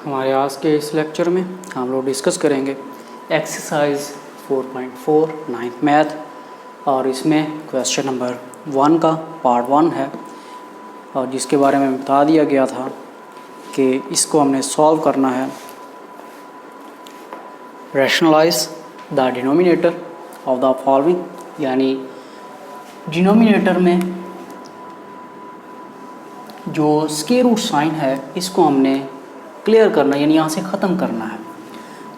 हमारे आज के इस लेक्चर में हम लोग डिस्कस करेंगे एक्सरसाइज 4.4 नाइन्थ मैथ और इसमें क्वेश्चन नंबर 1 का पार्ट 1 है और जिसके बारे में बता दिया गया था कि इसको हमने सॉल्व करना है। Rationalise the denominator of the following, यानी डिनोमिनेटर में जो स्क्वायर रूट साइन है इसको हमने क्लियर करना है, यानी यहाँ से ख़त्म करना है।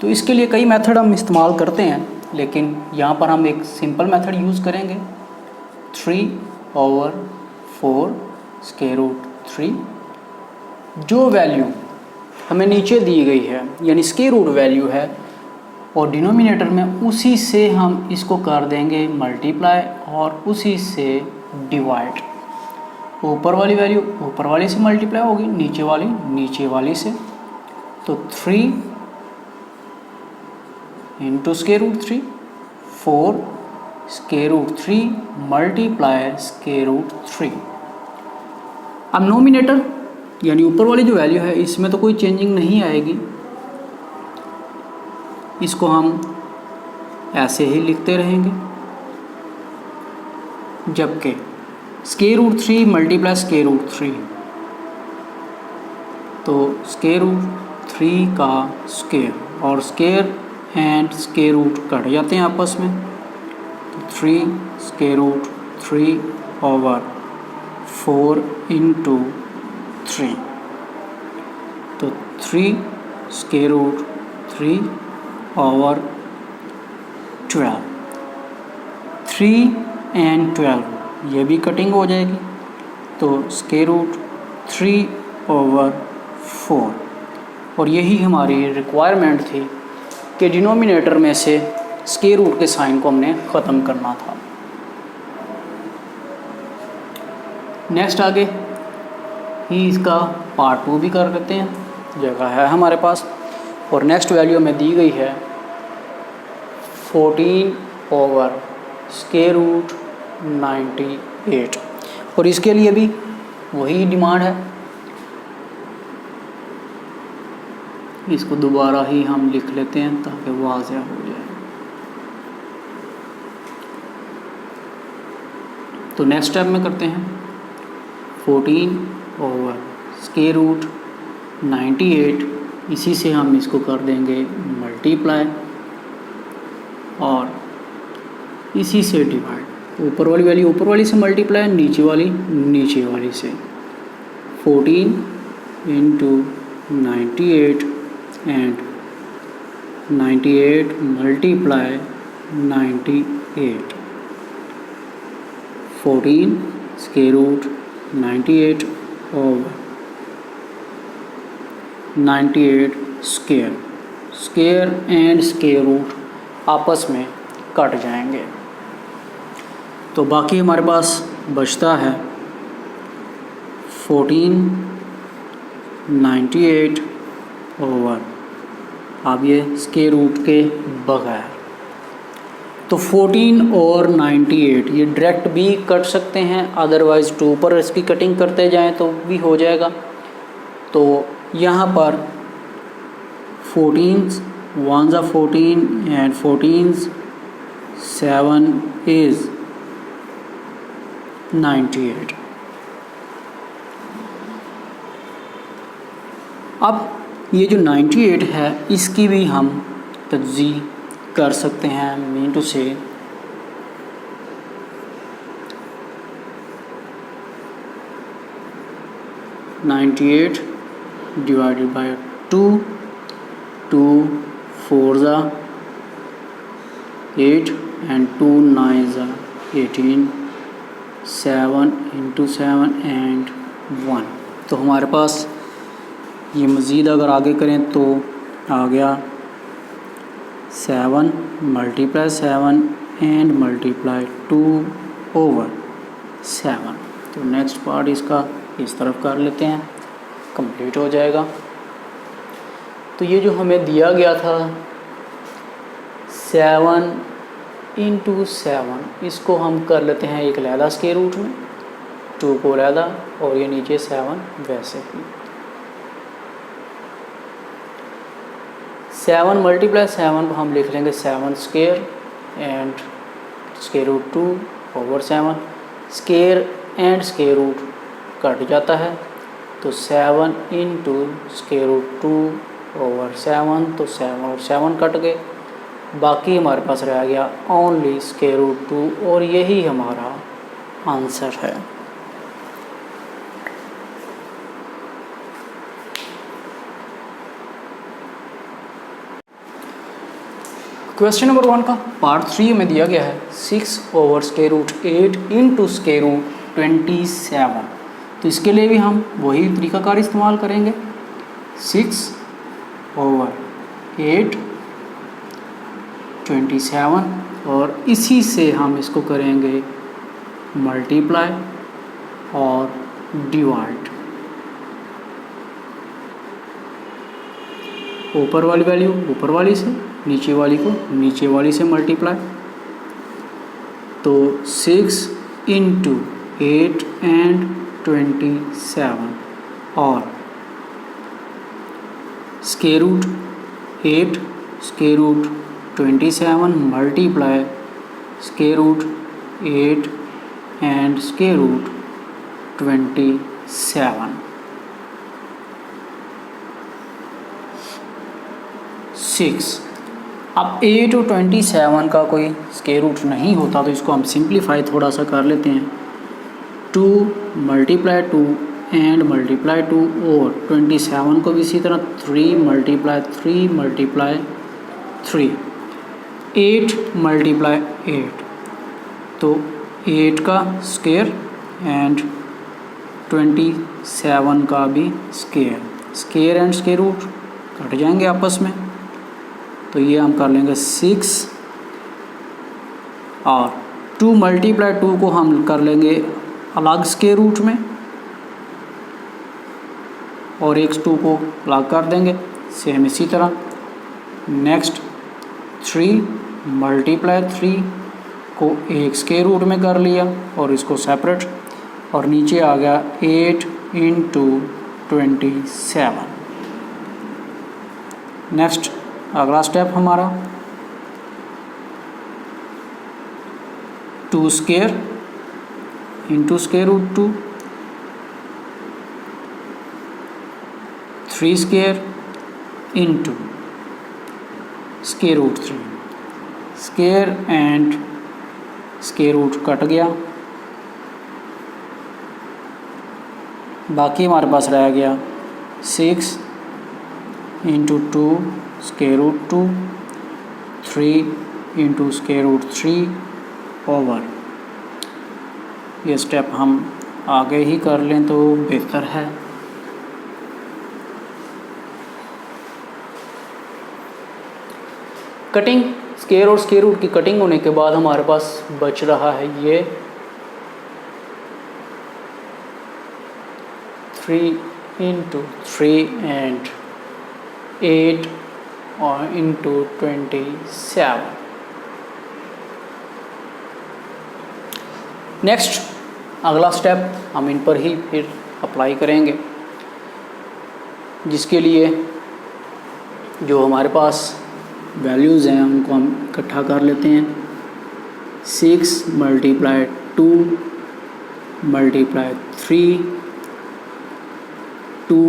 तो इसके लिए कई मेथड हम इस्तेमाल करते हैं, लेकिन यहाँ पर हम एक सिंपल मेथड यूज़ करेंगे। 3/4 स्क्वायर रूट 3 जो वैल्यू हमें नीचे दी गई है, यानी स्क्वायर रूट वैल्यू है, और डिनोमिनेटर में उसी से हम इसको कर देंगे मल्टीप्लाई और उसी से डिवाइड। ऊपर वाली वैल्यू ऊपर वाली से मल्टीप्लाई होगी, नीचे वाली नीचे वाली से। तो 3 into square root 3, 4 square root 3 multiply square root 3। अब नोमिनेटर यानी ऊपर वाली जो वैल्यू है इसमें तो कोई चेंजिंग नहीं आएगी, इसको हम ऐसे ही लिखते रहेंगे। जबकि square root 3 multiply square root 3, तो स्क्वायर रूट 3 का स्क्वायर और square and square root cut जाते हैं आपस में। तो 3 स्क्वायर रूट 3/4 इंटू 3, तो 3 स्क्वायर रूट 3/12। 3 एंड 12 ये भी कटिंग हो जाएगी, तो स्क्वायर रूट 3/4। और यही हमारी रिक्वायरमेंट थी कि डिनोमिनेटर में से स्क्वायर रूट के साइन को हमने ख़त्म करना था। नेक्स्ट आगे ही इसका पार्ट 2 भी कर लेते हैं, जगह है हमारे पास। और नेक्स्ट वैल्यू में दी गई है 14/स्क्वायर रूट 98, और इसके लिए भी वही डिमांड है। इसको दोबारा ही हम लिख लेते हैं ताकि वाज़ेह हो जाए। तो नेक्स्ट स्टेप में करते हैं 14/स्क्वायर रूट 98, इसी से हम इसको कर देंगे मल्टीप्लाई और इसी से डिवाइड। ऊपर वाली वैल्यू ऊपर वाली से मल्टीप्लाई, नीचे वाली नीचे वाली से। 14 into 98 and 98 multiply 98। 14 square root 98 और 98 square. Square and square root आपस में कट जाएंगे, तो बाकी हमारे पास बचता है 14/98। अब ये स्क्वायर रूट के बगैर, तो 14 और 98 ये डायरेक्ट भी कट सकते हैं, अदरवाइज़ 2 पर इसकी कटिंग करते जाएं तो भी हो जाएगा। तो यहाँ पर 14 1 14 एंड 14 7 इज़ 98। अब ये जो 98 है इसकी भी हम तज्ज़ीह कर सकते हैं। मीन टू से 98 divided by 2, 2 4 8 and 2 9 18, 7 into 7 and 1। तो हमारे पास ये मज़ीद अगर आगे करें तो आ गया 7 मल्टीप्लाई 7 एंड मल्टीप्लाई 2/7। तो नेक्स्ट पार्ट इसका इस तरफ कर लेते हैं, कंप्लीट हो जाएगा। तो ये जो हमें दिया गया था 7 इंटू 7, इसको हम कर लेते हैं एक अलहदा स्क्वायर रूट में, 2 को अलहदा और ये नीचे 7 वैसे ही। 7 मल्टीप्लाई 7 हम लिख लेंगे 7 square and square root 2 over 7। Square and square root कट जाता है तो 7 इंटू स्क्वायर रूट 2 ओवर 7, तो 7 और 7 कट गए, बाकी हमारे पास रह गया ओनली स्क्वायर रूट 2 और यही हमारा आंसर है। क्वेश्चन नंबर 1 का पार्ट 3 में दिया गया है 6 over square root 8 into square root 27। तो इसके लिए भी हम वही तरीकाकार इस्तेमाल करेंगे, 6 ओवर 8 27 और इसी से हम इसको करेंगे मल्टीप्लाई और डिवाइड। ऊपर वाली वैल्यू ऊपर वाली से, नीचे वाली को नीचे वाली से मल्टीप्लाई, तो 6 इंटू 8 एंड 27 और square root 8 square root 27 multiply square root 8 and square root 27। 6 अब 8 और 27 का कोई स्क्वायर रूट नहीं होता तो इसको हम सिंप्लीफाई थोड़ा सा कर लेते हैं। 2 मल्टीप्लाई 2 एंड मल्टीप्लाई 2 और 27 को भी इसी तरह 3 मल्टीप्लाई 3 मल्टीप्लाई 3, 8 मल्टीप्लाई 8, तो 8 का स्क्वायर एंड 27 का भी square, square and square root cut जाएंगे आपस में, तो ये हम कर लेंगे 6 और 2 मल्टीप्लाई 2 को हम कर लेंगे अलग स्क्वायर रूट में और x2 को अलग कर देंगे, सेम इसी तरह। नेक्स्ट 3 मल्टीप्लाई 3 को एक स्क्वायर रूट में कर लिया और इसको सेपरेट, और नीचे आ गया 8 इंटू 27। नेक्स्ट अगला स्टेप हमारा 2 square into square root 2, 3 square into square root 3, square and square root कट गया, बाकी हमारे पास रह गया 6 into 2 square root 2, 3 into square root 3 over. ये स्टेप हम आगे ही कर लें तो बेहतर है। कटिंग स्क्वायर और स्क्वायर रूट की कटिंग होने के बाद हमारे पास बच रहा है ये 3 इंटू 3 एंड 8 और इंटू 27। नेक्स्ट अगला स्टेप हम इन पर ही फिर अप्लाई करेंगे, जिसके लिए जो हमारे पास वैल्यूज़ हैं उनको हम इकट्ठा कर लेते हैं। 6 multiply 2 multiply 3 2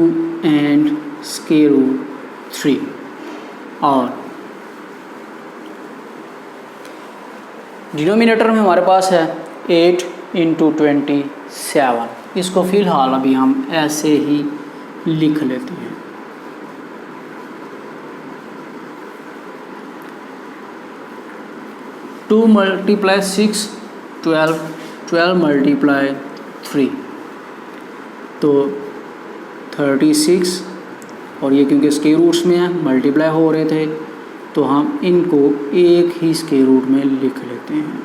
and square root 3 और डिनोमिनेटर में हमारे पास है 8 इंटू 27। इसको फ़िलहाल अभी हम ऐसे ही लिख लेते हैं। टू मल्टीप्लाई 6 12, 12 मल्टीप्लाई 3 तो 36, और ये क्योंकि स्क्वायर रूट्स में है मल्टीप्लाई हो रहे थे तो हम इनको एक ही स्क्वायर रूट में लिख लेते हैं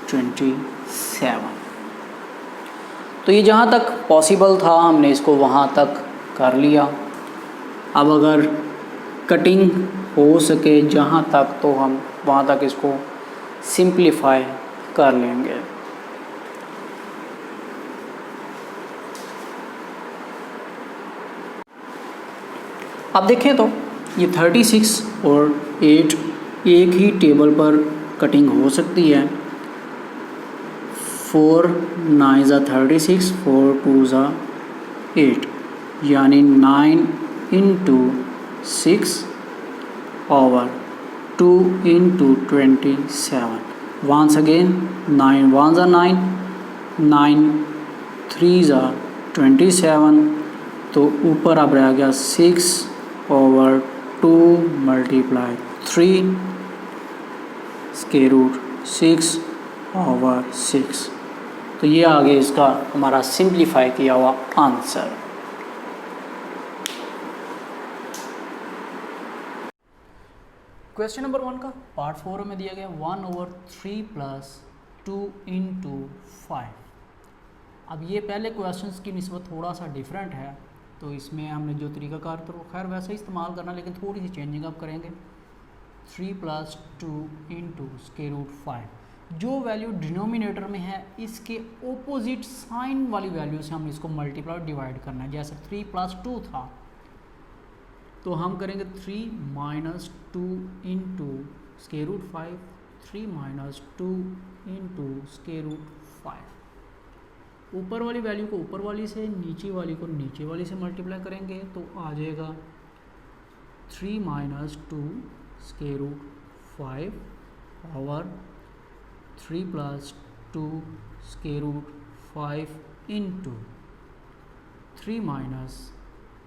27। तो ये जहाँ तक पॉसिबल था हमने इसको वहाँ तक कर लिया। अब अगर कटिंग हो सके जहाँ तक तो हम वहाँ तक इसको सिंप्लीफाई कर लेंगे। अब देखें तो ये 36 और 8 एक ही टेबल पर कटिंग हो सकती है। 4 9 ज़ा 36, 4 2 ज़ा 8, यानी 9 into 6 over 2 into 27। Once again 9 1 ज़ा 9, 9 3 ज़ा 27, तो ऊपर अब रह गया 6 over 2 multiply 3 square root 6 over 6। तो ये आगे इसका हमारा सिंप्लीफाई किया हुआ आंसर। क्वेश्चन नंबर 1 का पार्ट 4 में दिया गया 1/3 प्लस 2 इंटू 5। अब ये पहले क्वेश्चंस की निस्बत थोड़ा सा डिफरेंट है, तो इसमें हमने जो तरीकाकार तो खैर वैसे ही इस्तेमाल करना, लेकिन थोड़ी सी चेंजिंग अब करेंगे। 3 प्लस 2 इंटू स्क्वायर रूट 5। जो वैल्यू डिनोमिनेटर में है इसके ओपोजिट साइन वाली वैल्यू से हमने इसको मल्टीप्लाई डिवाइड करना है। जैसे 3 प्लस 2 था, तो हम करेंगे 3 minus 2 into square root 5, 3 minus 2 into square root 5। ऊपर वाली वैल्यू को ऊपर वाली से, नीचे वाली को नीचे वाली से मल्टीप्लाई करेंगे तो आ जाएगा 3 minus 2 square root 5 over 3 plus 2 square root 5 into 3 minus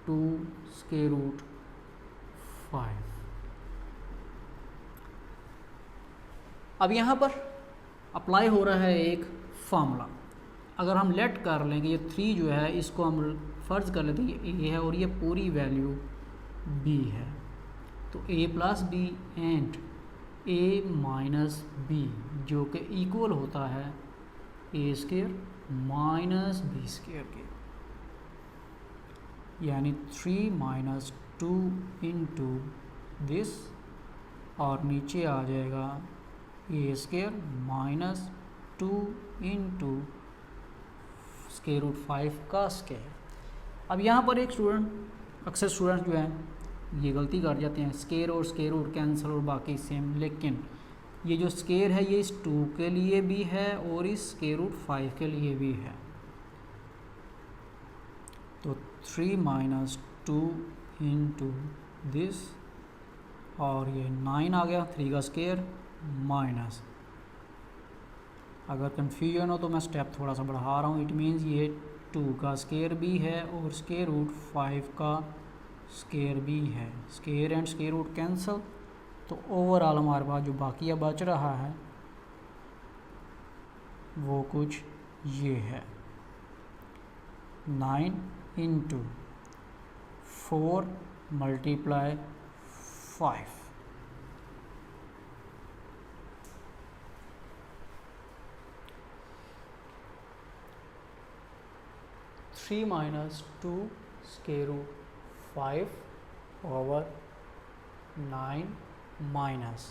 2 square root 5। अब यहाँ पर अप्लाई हो रहा है एक फार्मूला। अगर हम लेट कर लेंगे ये 3 जो है इसको हम फ़र्ज़ कर लेते हैं ये a है और ये पूरी वैल्यू b है, तो a plus b and a minus B जो कि इक्वल होता है a square minus B square के, यानी 3 माइनस 2 इंटू दिस और नीचे आ जाएगा a square minus 2 into square root 5 का स्क्वायर। अब यहाँ पर एक स्टूडेंट अक्सर स्टूडेंट जो हैं ये गलती कर जाते हैं, स्क्वायर और स्क्वायर रूट कैंसिल और बाकी सेम, लेकिन ये जो स्क्वायर है ये इस 2 के लिए भी है और इस स्क्वायर रूट 5 के लिए भी है। तो 3 माइनस 2 इंटू दिस और ये 9 आ गया 3 का स्क्वायर माइनस, अगर कन्फ्यूजन हो तो मैं स्टेप थोड़ा सा बढ़ा रहा हूँ। इट मीन्स ये 2 का स्क्वायर भी है और स्क्वायर रूट 5 का स्क्वायर भी है। Square and square root cancel, तो ओवरऑल हमारे पास जो बाकी अब बच रहा है वो कुछ ये है 9 into 4 multiply 5। Three minus 2 square root 5 over 9 minus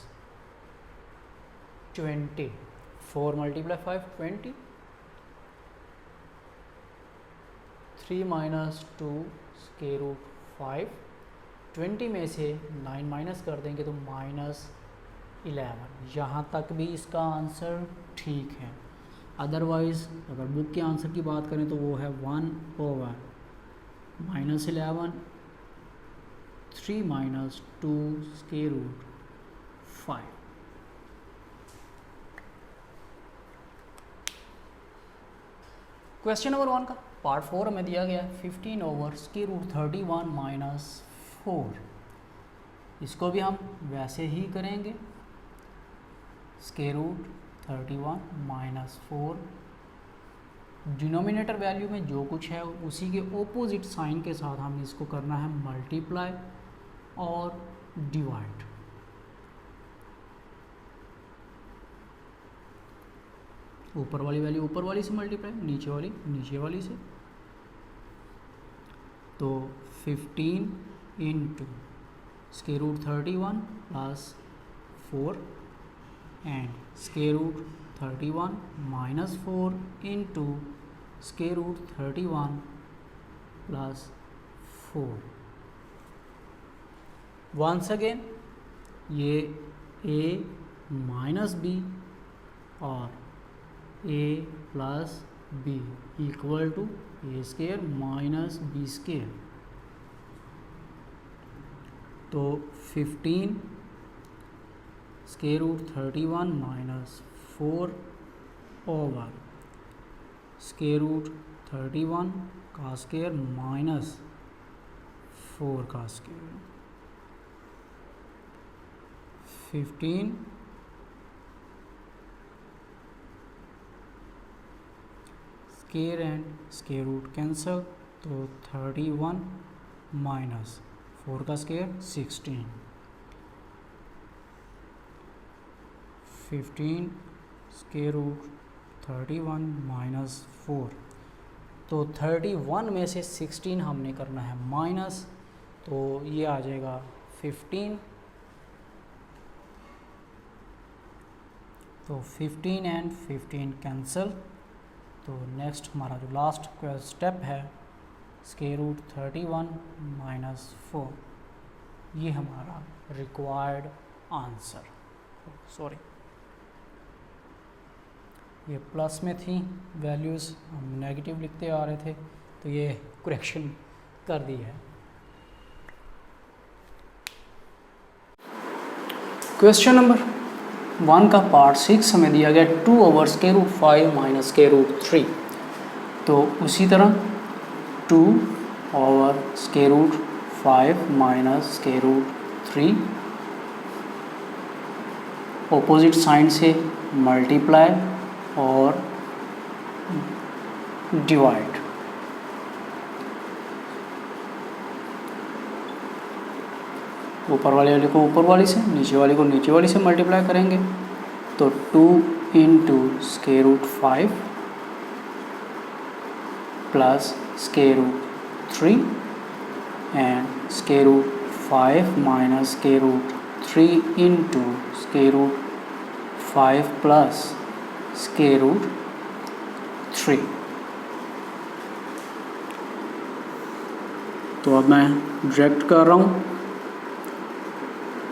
20, 4 multiply 5 20, 3 minus 2 square root 5, 20 में से 9 माइनस कर देंगे तो माइनस 11। यहाँ तक भी इसका आंसर ठीक है। अदरवाइज़ अगर बुक के आंसर की बात करें तो वो है 1 over minus 11, 3 minus 2 square root 5। Question number 1 का पार्ट 4 में दिया गया 15 ओवर स्क्वायर रूट 31 माइनस 4। इसको भी हम वैसे ही करेंगे, square root 31 minus 4, denominator value में जो कुछ है उसी के ओपोजिट साइन के साथ हमें इसको करना है मल्टीप्लाई और डिवाइड। ऊपर वाली वैल्यू ऊपर वाली से मल्टीप्लाई, नीचे वाली नीचे वाली से, तो 15 into square root 31 plus 4 and square root 31 minus 4 into square root 31 plus 4। Once again ये a माइनस बी और a plus b equal to a square minus b square. तो 15 square root 31 minus 4 over square root 31 का square minus 4 का square. 15 square and square root cancel, तो 31 minus 4 का square 16। 15 square root 31 minus 4, तो 31 में से 16 हमने करना है माइनस, तो ये आ जाएगा 15। तो 15 एंड 15 कैंसल। तो नेक्स्ट हमारा जो लास्ट स्टेप है स्केयर रूट 31 माइनस 4, ये हमारा रिक्वायर्ड आंसर। सॉरी, ये प्लस में थी वैल्यूज़, हम नेगेटिव लिखते आ रहे थे, तो ये करेक्शन कर दी है। क्वेश्चन नंबर 1 का पार्ट 6 हमें दिया गया 2 over square root 5 minus square root 3। तो उसी तरह 2 over square root 5 minus square root 3 opposite sign से मल्टीप्लाई और डिवाइड। ऊपर वाले को ऊपर वाली से, नीचे वाले को नीचे वाली से मल्टीप्लाई करेंगे। तो 2 into square root 5 plus square root 3 and square root 5 minus square root 3 into square root 5 plus square root 3। तो अब मैं डायरेक्ट कर रहा हूँ,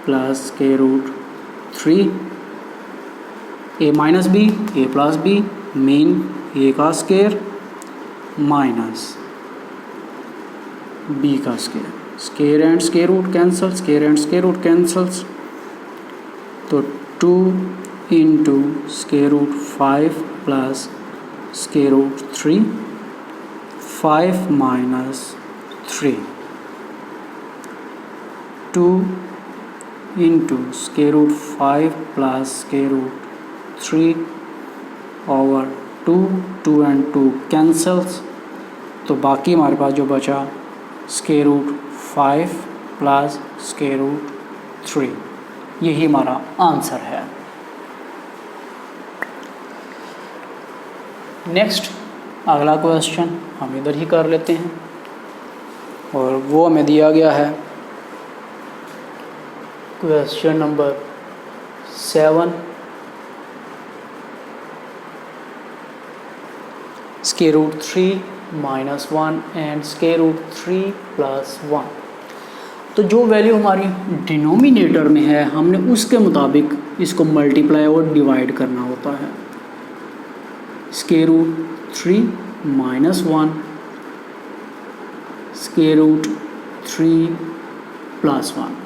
plus square root 3 a minus b a plus b mean a का square minus b का square. Square and square root cancel, square and square root cancels. तो 2 into square root 5 plus square root 3 5 minus 3 2 into square root 5 plus square root 3 over 2 and 2 cancels. तो बाकी हमारे पास जो बचा square root 5 plus square root 3, यही हमारा answer है। नेक्स्ट अगला क्वेश्चन हम इधर ही कर लेते हैं, और वो हमें दिया गया है question number 7 square root 3 minus 1 and square root 3 plus 1। तो जो वैल्यू हमारी डिनोमिनेटर में है हमने उसके मुताबिक इसको मल्टीप्लाई और डिवाइड करना होता है। Square root 3 minus 1 square root 3 plus 1।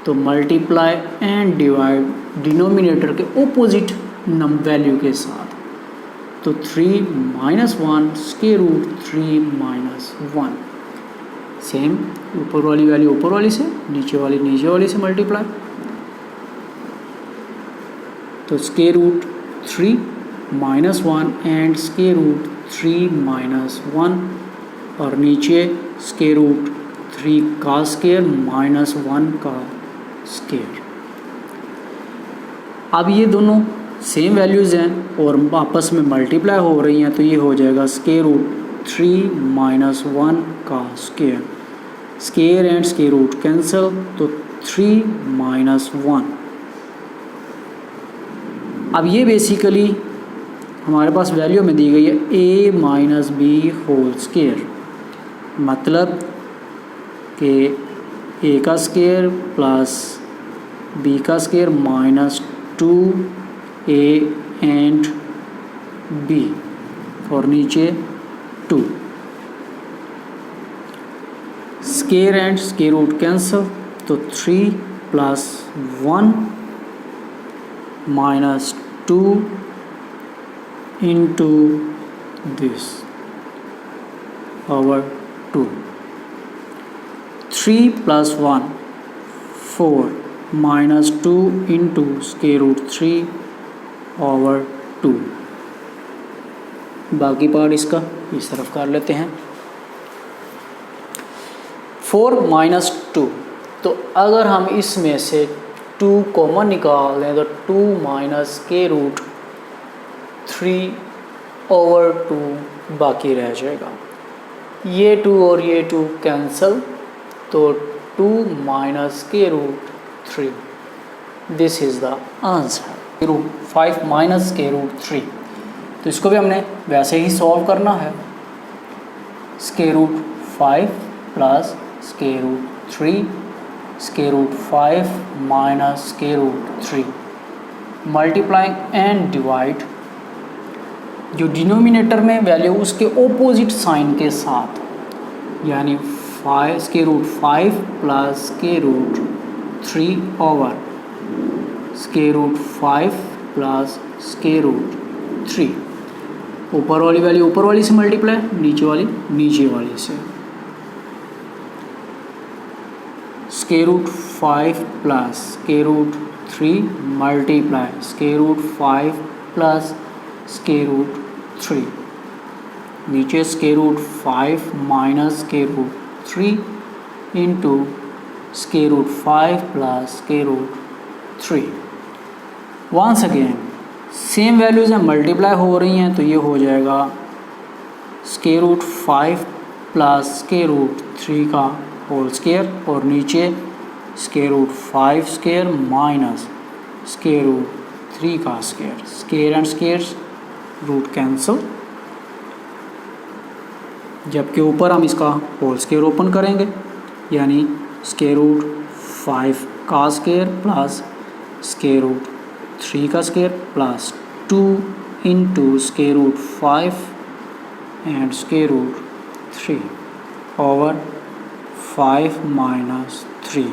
तो मल्टीप्लाई एंड डिवाइड डिनोमिनेटर के ओपोजिट वैल्यू के साथ। तो 3 minus 1 square root 3 minus 1, same ऊपर वाली वैल्यू ऊपर वाली से, नीचे वाली से मल्टीप्लाई। तो square root 3 minus 1 and square root 3 minus 1, और नीचे स्केयर रूट 3 का स्केयर माइनस 1 का स्केयर। अब ये दोनों सेम वैल्यूज़ हैं और आपस में मल्टीप्लाई हो रही हैं, तो ये हो जाएगा स्केयर रूट 3 माइनस 1 का square. Square and square root cancel, तो 3 माइनस 1। अब ये बेसिकली हमारे पास वैल्यू में दी गई है a minus b whole square, मतलब कि ए का स्क्वायर प्लस बी का square minus 2a and b और नीचे 2। Square and square root cancel, तो 3 plus 1 minus 2 into this over 2। 3 plus 1 4 minus 2 into square root 3 over 2। बाकी पार्ट इसका इस तरफ कर लेते हैं। 4 minus 2, तो अगर हम इसमें से 2 कॉमन निकाल दें तो 2 minus square root 3 over 2 बाकी रह जाएगा। ये 2 और ये 2 कैंसिल, तो 2 माइनस के root 3, this is the answer. Root 5 minus के रूट 3, तो इसको भी हमने वैसे ही सॉल्व करना है। Square root 5 plus square root 3 square root 5 minus square root 3 multiplying and divide, जो डिनोमिनेटर में वैल्यू उसके ओपोजिट साइन के साथ, यानी 5 square root 5 plus square root 3 over square root 5 plus square root 3। ऊपर वाली वैल्यू ऊपर वाली से मल्टीप्लाई, नीचे वाली नीचे वाली से। Square root 5 plus square root 3 multiply square root 5 plus square root 3, नीचे square root 5 minus square root 3 into square root 5 plus square root 3। Once again same values हैं, मल्टीप्लाई हो रही हैं, तो ये हो जाएगा square root 5 plus square root 3 का होल स्क्वायर और नीचे square root 5 square minus square root 3 का square. Square and square root cancel, जबकि ऊपर हम इसका होल स्क्वायर ओपन करेंगे, यानी स्क्वायर रूट 5 का स्क्वायर प्लस स्क्वायर रूट 3 का square plus 2 into square root 5 and square root 3 over 5 minus 3।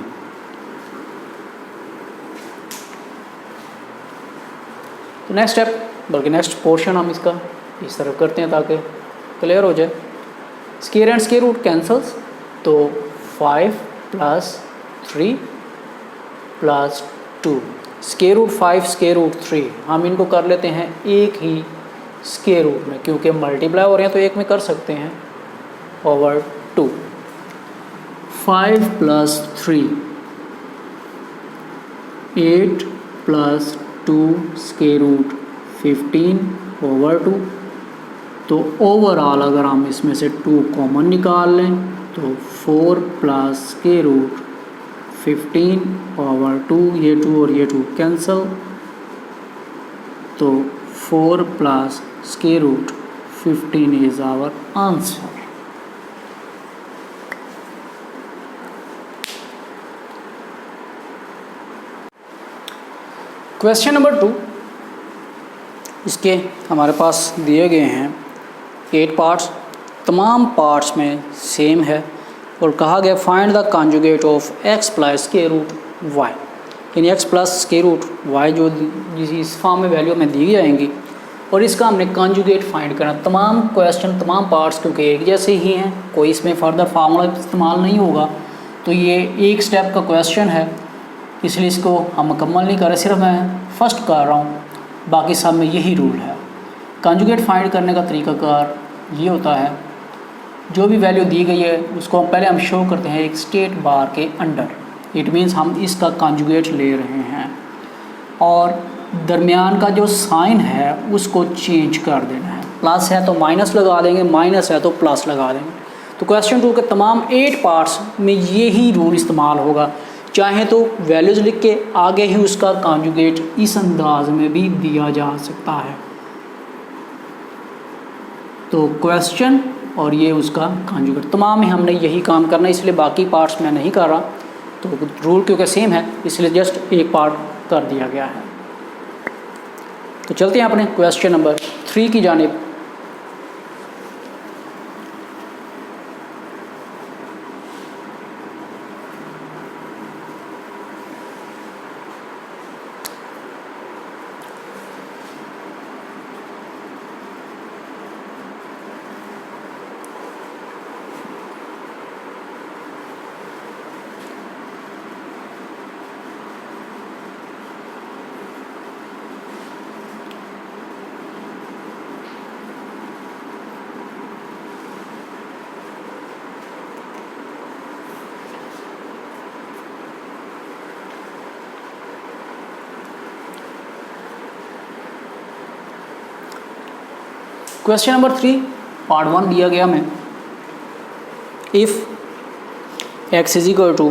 तो नेक्स्ट स्टेप, बल्कि नेक्स्ट पोर्शन हम इसका इस तरफ करते हैं ताकि क्लियर हो जाए। Square and square root cancels, तो 5 plus 3 plus 2 square root 5 square root 3, हम इनको कर लेते हैं एक ही स्क्वायर रूट में, क्योंकि मल्टीप्लाई हो रहे हैं तो एक में कर सकते हैं, over 2। 5 plus 3 8 plus 2 square root 15 over 2। तो ओवरऑल अगर हम इसमें से 2 कॉमन निकाल लें तो 4 प्लस स्क्वायर रूट 15 ओवर 2, ये 2 और ये 2 कैंसिल, तो 4 plus square root 15 is our answer. Question number 2, इसके हमारे पास दिए गए हैं 8 पार्ट्स, तमाम पार्ट्स में सेम है और कहा गया find the conjugate of x plus square root y, यानी x plus square root y जो इस फॉर्म में वैल्यू में दी जाएंगी और इसका हमने कॉन्जुगेट फाइंड करना। तमाम क्वेश्चन तमाम पार्ट्स क्योंकि एक जैसे ही हैं, कोई इसमें फर्दर फार्मूला इस्तेमाल नहीं होगा, तो ये एक स्टेप का क्वेश्चन है, इसलिए इसको हम मुकम्मल नहीं कर रहे, सिर्फ मैं फर्स्ट कर रहा हूँ, बाकी सब में यही रूल है। कॉन्जुगेट फाइंड करने का तरीकाकार ये होता है, जो भी वैल्यू दी गई है उसको पहले हम शो करते हैं एक स्टेट बार के अंडर, इट मीन्स हम इसका कॉन्जुगेट ले रहे हैं और दरमियान का जो साइन है उसको चेंज कर देना है। प्लस है तो माइनस लगा देंगे, माइनस है तो प्लस लगा देंगे। तो क्वेश्चन 2 के तमाम 8 पार्ट्स में यही रूल इस्तेमाल होगा, चाहे तो वैल्यूज़ लिख के आगे ही उसका कॉन्जुगेट इस अंदाज में भी दिया जा सकता है। तो क्वेश्चन और ये उसका कॉन्जुगेट, तमाम में हमने यही काम करना है, इसलिए बाकी पार्ट्स मैं नहीं कर रहा, तो रूल क्योंकि सेम है इसलिए जस्ट एक पार्ट कर दिया गया है। तो चलते हैं अपने क्वेश्चन नंबर 3 की जानिब। क्वेश्चन नंबर 3 पार्ट 1 दिया गया हमें, if x is equal to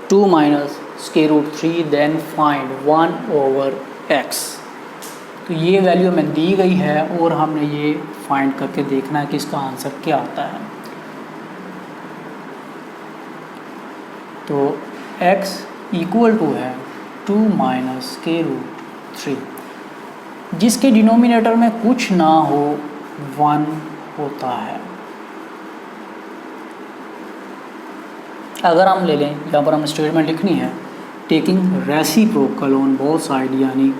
2 minus square root 3 then find 1/x। तो ये वैल्यू हमें दी गई है और हमने ये फाइंड करके देखना है कि इसका आंसर क्या आता है। तो x इक्वल टू है 2 माइनस स्क्वायर रूट 3, जिसके डिनोमिनेटर में कुछ ना हो 1 होता है। अगर हम ले लें, यहाँ पर हम स्टेटमेंट लिखनी है taking reciprocal on both side, यानी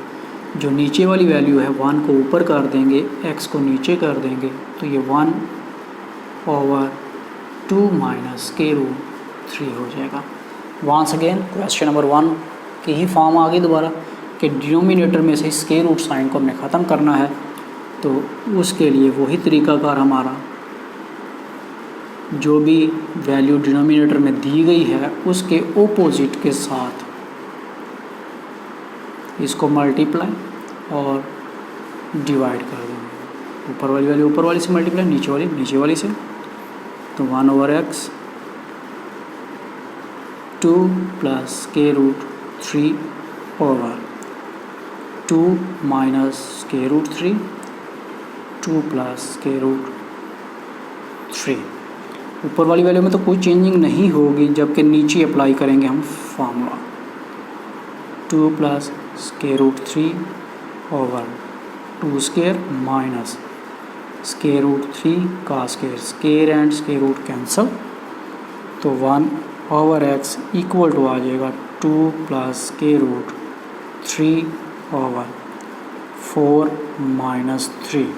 जो नीचे वाली वैल्यू है 1 को ऊपर कर देंगे, x को नीचे कर देंगे, तो ये 1/2 माइनस स्क्वायर रूट 3 हो जाएगा। वंस अगेन क्वेश्चन नंबर 1 की ही फॉर्म आ गई दोबारा कि डिनोमिनेटर में से स्क्वायर रूट साइन को हमने ख़त्म करना है। तो उसके लिए वही तरीकाकार हमारा, जो भी वैल्यू डिनोमिनेटर में दी गई है उसके ओपोजिट के साथ इसको मल्टीप्लाई और डिवाइड कर देंगे। ऊपर वाली वैल्यू ऊपर वाली से मल्टीप्लाई, नीचे वाली नीचे वाली से। तो 1/x 2 plus square root 3 over 2 minus square root 3, 2 plus square root 3। ऊपर वाली वैल्यू में तो कोई चेंजिंग नहीं होगी, जबकि नीचे अप्लाई करेंगे हम formula 2 plus square root 3 over 2 square minus square root 3 का square, square and square root cancel. तो 1/x इक्वल टू आ जाएगा 2 plus square root 3 over 4 minus 3।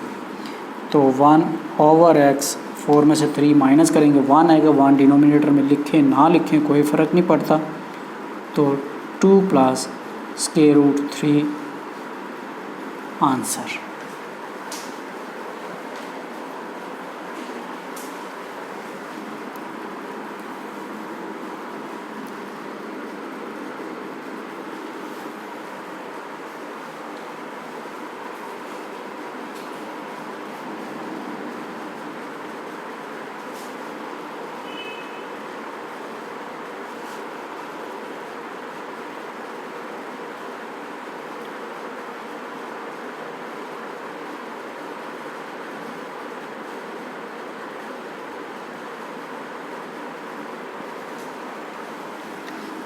तो 1/x 4 में से 3 माइनस करेंगे 1 आएगा। 1 डिनोमिनेटर में लिखें ना लिखें कोई फ़र्क नहीं पड़ता। तो 2 plus square root 3 answer.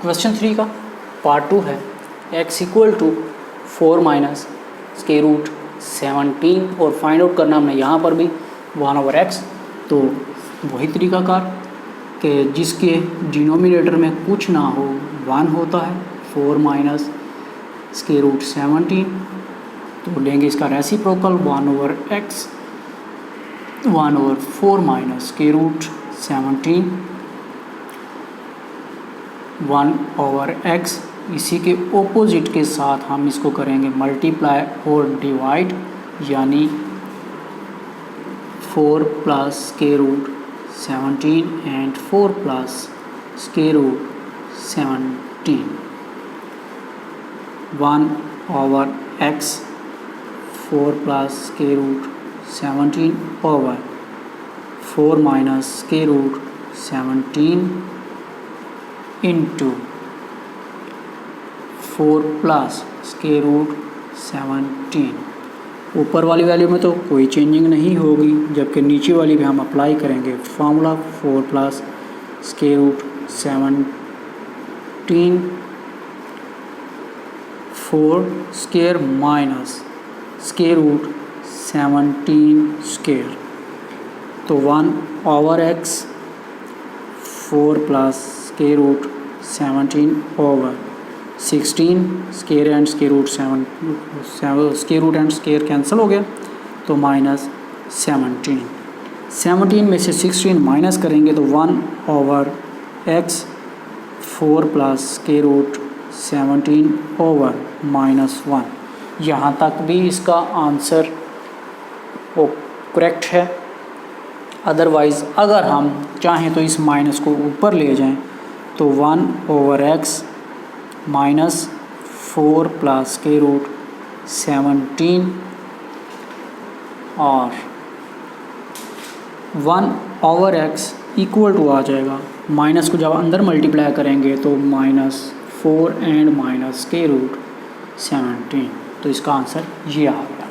Question 3 का पार्ट 2 है, x equal to 4 minus square root 17 और फाइंड आउट करना हमने यहाँ पर भी 1/x। तो वही तरीकाकार कि जिसके डिनोमिनेटर में कुछ ना हो 1 होता है। 4 माइनस स्क्वायर रूट 17, तो लेंगे इसका reciprocal 1/x 1/4 minus square root 17 1/x। इसी के ओपोजिट के साथ हम इसको करेंगे मल्टीप्लाई और डिवाइड, यानी 4 plus square root 17 and 4 plus square root 17 1/x 4 plus square root 17 over 4 minus square root 17 into 4 plus square root 17। ऊपर वाली वैल्यू में तो कोई चेंजिंग नहीं होगी, जबकि नीचे वाली भी हम अप्लाई करेंगे formula 4 plus square root 17 4 square minus square root 17 square, तो 1/x 4 plus square root 17/16 square and square root 7 square root and square cancel हो गया, तो -17 में से 16 माइनस करेंगे तो 1/x 4 प्लस स्क्वायर रूट 17/-1। यहाँ तक भी इसका आंसर वो करेक्ट है। अदरवाइज़ अगर हम चाहें तो इस माइनस को ऊपर ले जाएं तो 1/x minus 4 plus square root 17 और 1/x इक्वल टू आ जाएगा, माइनस को जब अंदर मल्टीप्लाई करेंगे तो -4 एंड माइनस स्क्वायर रूट 17, तो इसका आंसर ये आ गया।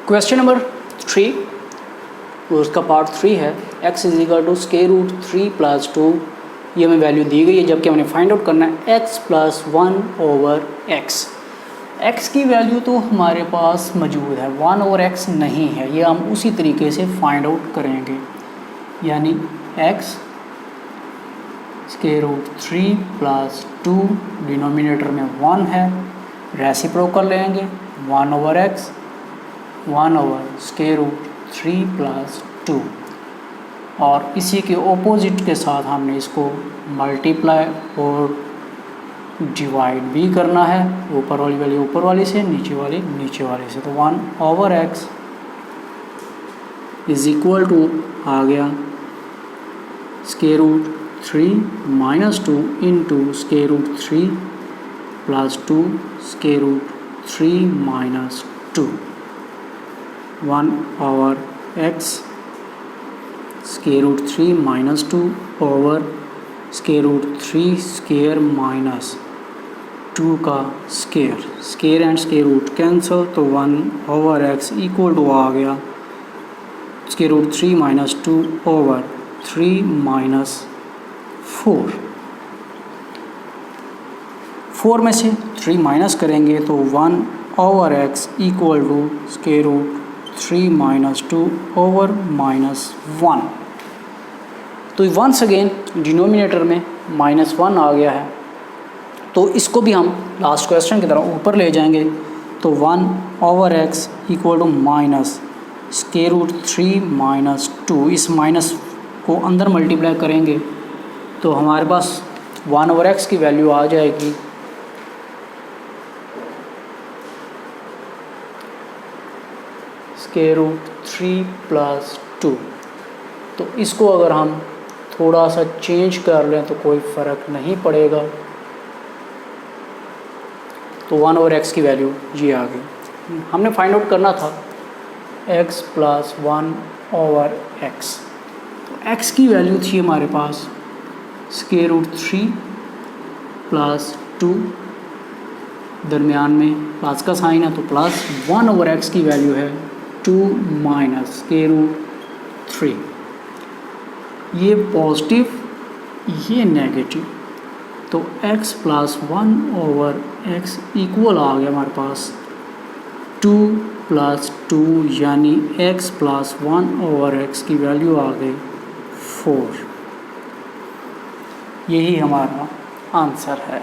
क्वेश्चन नंबर 3, उसका पार्ट 3 है x = स्क्वायर रूट 3 + 2, ये हमें वैल्यू दी गई है, जबकि हमें फाइंड आउट करना है x + 1/x। x की वैल्यू तो हमारे पास मौजूद है, 1/x नहीं है, ये हम उसी तरीके से फाइंड आउट करेंगे, यानी x √3 + 2 डिनोमिनेटर में 1 है, रेसिप्रोकल लेंगे 1/x 1/√3 + 2 और इसी के ऑपोजिट के साथ हमने इसको मल्टीप्लाई और डिवाइड भी करना है, ऊपर वाली वैल्यू ऊपर वाली से, नीचे वाली नीचे वाले से, तो 1/x = आ गया √3 - 2 into √3 + 2 √3 - 2 1/x √3 - 2 over √3 square minus 2 का square, square and square root cancel, तो 1/x इक्वल टू आ गया √3 - 2 ओवर 3 - 4 में से 3 माइनस करेंगे तो 1/x इक्वल टू √3 - 2 ओवर -1। तो वंस अगेन डिनोमिनेटर में -1 आ गया है, तो इसको भी हम लास्ट क्वेश्चन की तरह ऊपर ले जाएंगे, तो 1/x इक्वल टू -√3 - 2, इस माइनस को अंदर मल्टीप्लाई करेंगे तो हमारे पास 1/x की वैल्यू आ जाएगी √3 + 2। तो इसको अगर हम थोड़ा सा चेंज कर लें तो कोई फ़र्क नहीं पड़ेगा, तो 1/x की वैल्यू ये आ गई। हमने फाइंड आउट करना था x + 1/x, तो x की वैल्यू थी हमारे पास √3 + 2, दरमियान में प्लस का साइन है तो प्लस, 1/x की वैल्यू है 2 - √3, ये पॉजिटिव ये नेगेटिव, तो x + 1/x इक्वल आ गया हमारे पास 2 + 2, यानी x + 1/x की वैल्यू आ गई 4। यही हमारा आंसर है।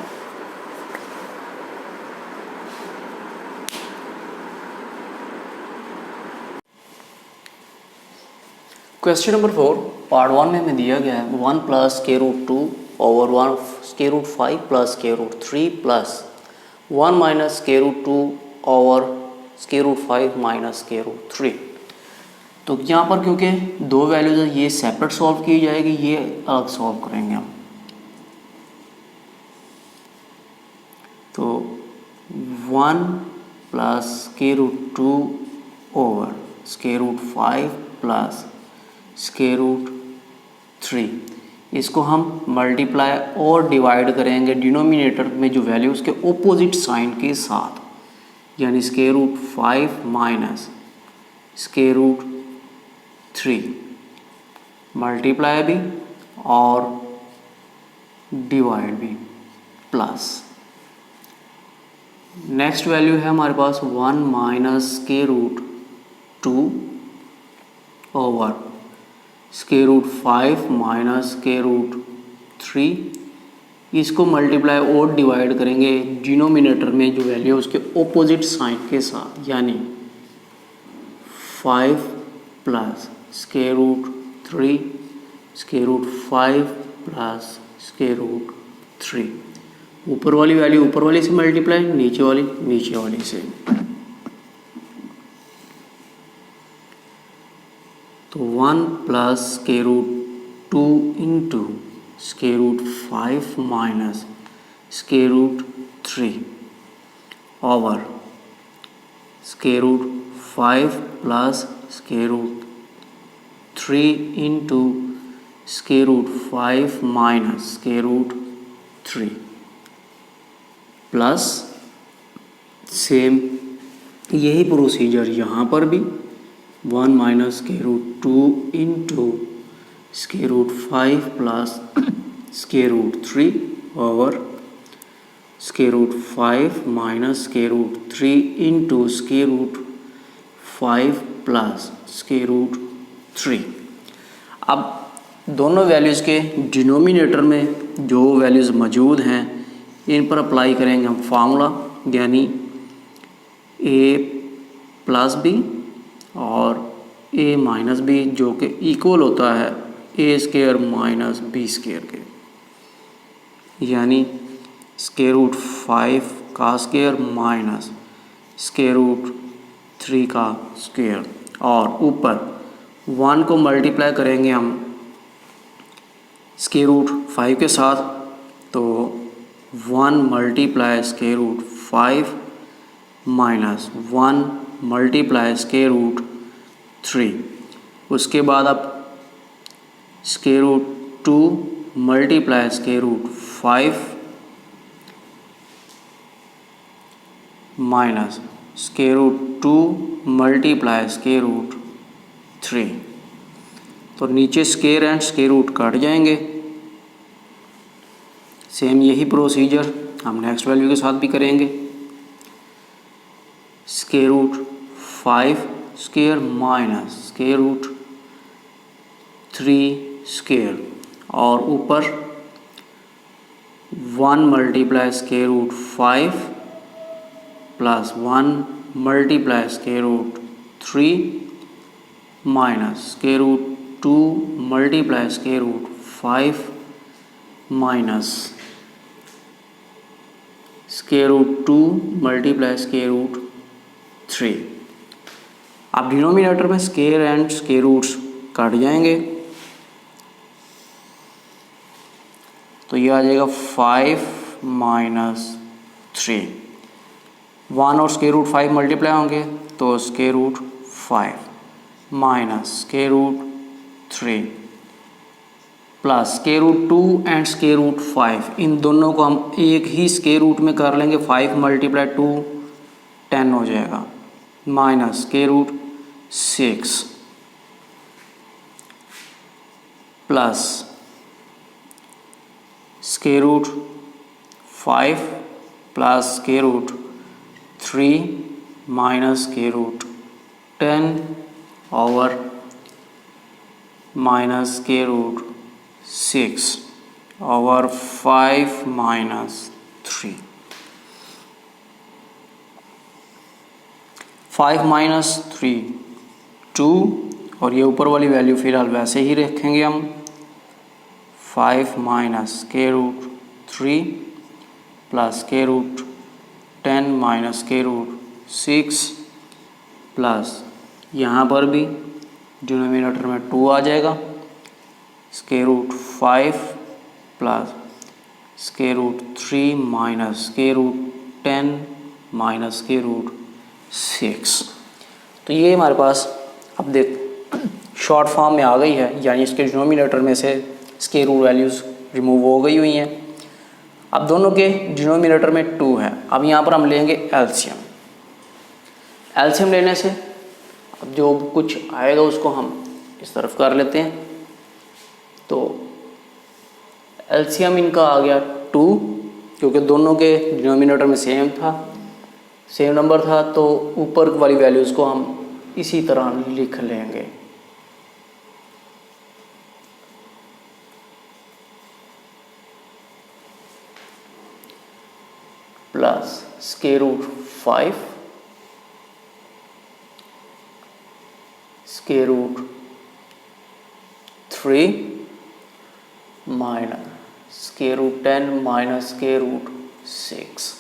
क्वेश्चन नंबर 4 पार्ट 1 में हमें दिया गया है 1 + √2 ओवर 1 √5 + √3 + 1 - √2 ओवर √5 - √3। तो यहाँ पर क्योंकि दो वैल्यूज है, ये सेपरेट सॉल्व की जाएगी, ये अलग सॉल्व करेंगे हम। तो 1 + √2 ओवर √5 + √3, इसको हम मल्टीप्लाई और डिवाइड करेंगे डिनोमिनेटर में जो वैल्यू उसके ऑपोजिट साइन के साथ, यानी √5 - √3, मल्टीप्लाई भी और डिवाइड भी, प्लस नेक्स्ट वैल्यू है हमारे पास 1 minus square root 2 over square root 5 minus square root 3। इसको मल्टीप्लाई और डिवाइड करेंगे डिनोमिनेटर में जो वैल्यू है उसके ऑपोजिट साइन के साथ, यानी 5 plus square root 3 square root 5 plus square root 3। ऊपर वाली वैल्यू ऊपर वाली से मल्टीप्लाई, नीचे वाली नीचे वाली से। तो 1 plus square root 2 into square root 5 minus square root 3 over square root 5 plus square root 3 into square root 5 minus square root 3 plus same यही प्रोसीजर यहाँ पर भी 1 minus square root 2 into square root 5 plus square root 3 over square root 5 minus square root 3 into square root 5 plus square root 3। अब दोनों values के denominator में जो values मौजूद हैं इन पर अप्लाई करेंगे हम फार्मूला, यानी a प्लस बी और a माइनस बी जो कि इक्वल होता है a square minus B square के, यानी स्क्वायर रूट 5 का स्क्वायर माइनस स्क्वायर रूट 3 का स्क्वायर, और ऊपर 1 को मल्टीप्लाई करेंगे हम स्क्वायर रूट 5 के साथ, तो 1 multiply square root 5 minus 1 multiply square root 3। उसके बाद आप square root 2 multiply square root 5 minus square root 2 multiply square root 3। तो नीचे square and square root cut जाएंगे। सेम यही प्रोसीजर हम नेक्स्ट वैल्यू के साथ भी करेंगे। Square root 5 square minus square root 3 square, और ऊपर 1 multiply square root 5 plus 1 multiply square root 3 minus square root 2 multiply square root 5 minus square root 2 multiply square root 3। अब डिनोमिनेटर में स्क्वायर एंड स्क्वायर रूट्स काट जाएंगे, तो ये आ जाएगा 5 minus 3। 1 और स्क्वायर रूट 5 मल्टीप्लाई होंगे तो square root 5 minus square root 3 plus square root 2 and square root 5, इन दोनों को हम एक ही स्क्वायर रूट में कर लेंगे। 5 मल्टीप्लाई 2 10 हो जाएगा, minus square root 6 plus square root 5 plus square root 3 minus square root 10 over minus square root 6 over 5 minus 3। 5 minus 3 2, और ये ऊपर वाली वैल्यू फिलहाल वैसे ही रखेंगे हम। 5 minus square root 3 plus square root 10 minus square root 6 plus यहाँ पर भी डिनोमिनेटर में 2 आ जाएगा। Square root 5 plus square root 3 minus square root 10 minus square root 6। तो ये हमारे पास अब देख शॉर्ट फॉर्म में आ गई है, यानी इसके डिनोमिनेटर में से स्क्वायर रूट वैल्यूज़ रिमूव हो गई हुई हैं। अब दोनों के डिनोमिनेटर में 2 है। अब यहाँ पर हम लेंगे एलसीएम। एलसीएम लेने से अब जो कुछ आएगा उसको हम इस तरफ कर लेते हैं। तो एलसीएम इनका आ गया 2, क्योंकि दोनों के डिनोमिनेटर में सेम नंबर था, तो ऊपर वाली वैल्यूज़ को हम इसी तरह लिख लेंगे। Plus square root 5 square root 3 minus square root 10 minus square root 6।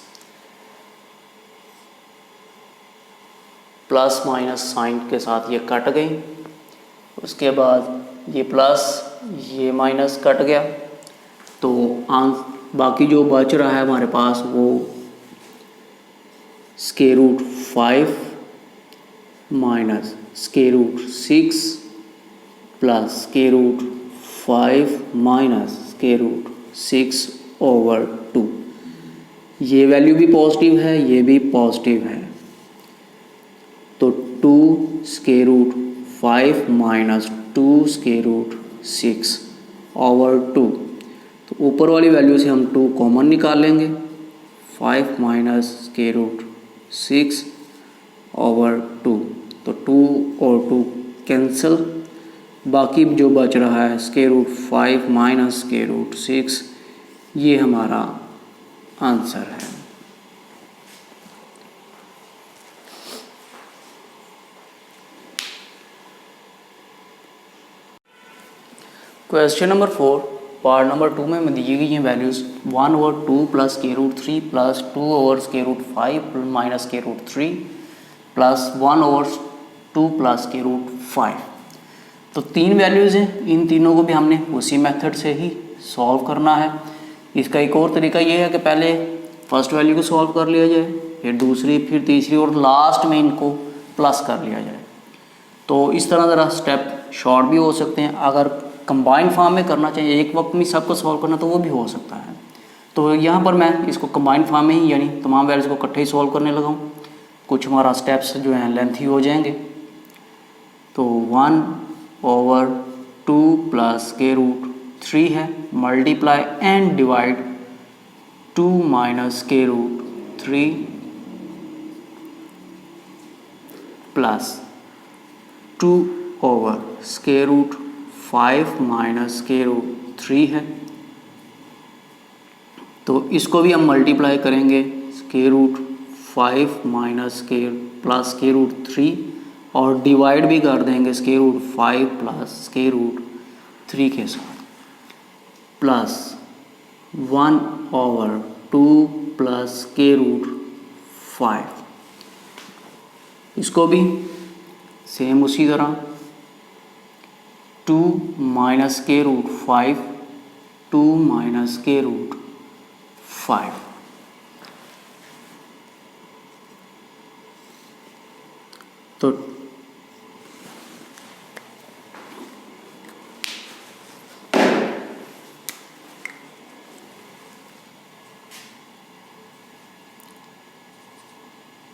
Plus minus sign के साथ ये कट गई, उसके बाद ये प्लस ये माइनस कट गया, तो बाकी जो बच रहा है हमारे पास वो square root 5 minus square root 6 plus square root 5 minus square root 6/2। ये वैल्यू भी पॉजिटिव है, ये भी पॉजिटिव है, तो 2 square root 5 minus 2 square root 6/2। तो ऊपर वाली वैल्यू से हम 2 कॉमन निकाल लेंगे, 5 माइनस स्क्वायर रूट 6/2, तो 2 और 2 कैंसिल, बाकी जो बच रहा है square root 5 minus square root 6, ये हमारा आंसर है। क्वेश्चन नंबर 4 पार्ट नंबर 2 में दी गई हैं values 1/2 plus square root 3 plus 2 square root 5 minus square root 3 plus 1/2 plus square root 5। तो 3 वैल्यूज़ हैं, इन तीनों को भी हमने उसी मेथड से ही सॉल्व करना है। इसका एक और तरीका ये है कि पहले फर्स्ट वैल्यू को सॉल्व कर लिया जाए, फिर दूसरी, फिर तीसरी और लास्ट में इनको प्लस कर लिया जाए। तो इस तरह ज़रा स्टेप शॉर्ट भी हो सकते हैं। अगर कंबाइंड फॉर्म में करना चाहिए, एक वक्त में सबको सॉल्व करना, तो वो भी हो सकता है। तो यहाँ पर मैं इसको कंबाइंड फॉर्म में ही, यानी तमाम वैल्यूज़ को इकट्ठे ही सॉल्व करने लगा हूँ। कुछ हमारा स्टेप्स जो हैं लेंथी हो जाएंगे। तो 1/2 प्लस स्क्वायर रूट 3 है, multiply and divide 2 minus square root 3 plus 2 over square root 5 minus square root 3 है। तो इसको भी हम मल्टीप्लाई करेंगे square root 5 minus square plus square root 3 और डिवाइड भी कर देंगे square root 5 plus square root 3 के साथ, प्लस 1/2 प्लस स्क्वायर रूट 5। इसको भी सेम उसी तरह 2 minus square root 5, 2 minus square root 5। तो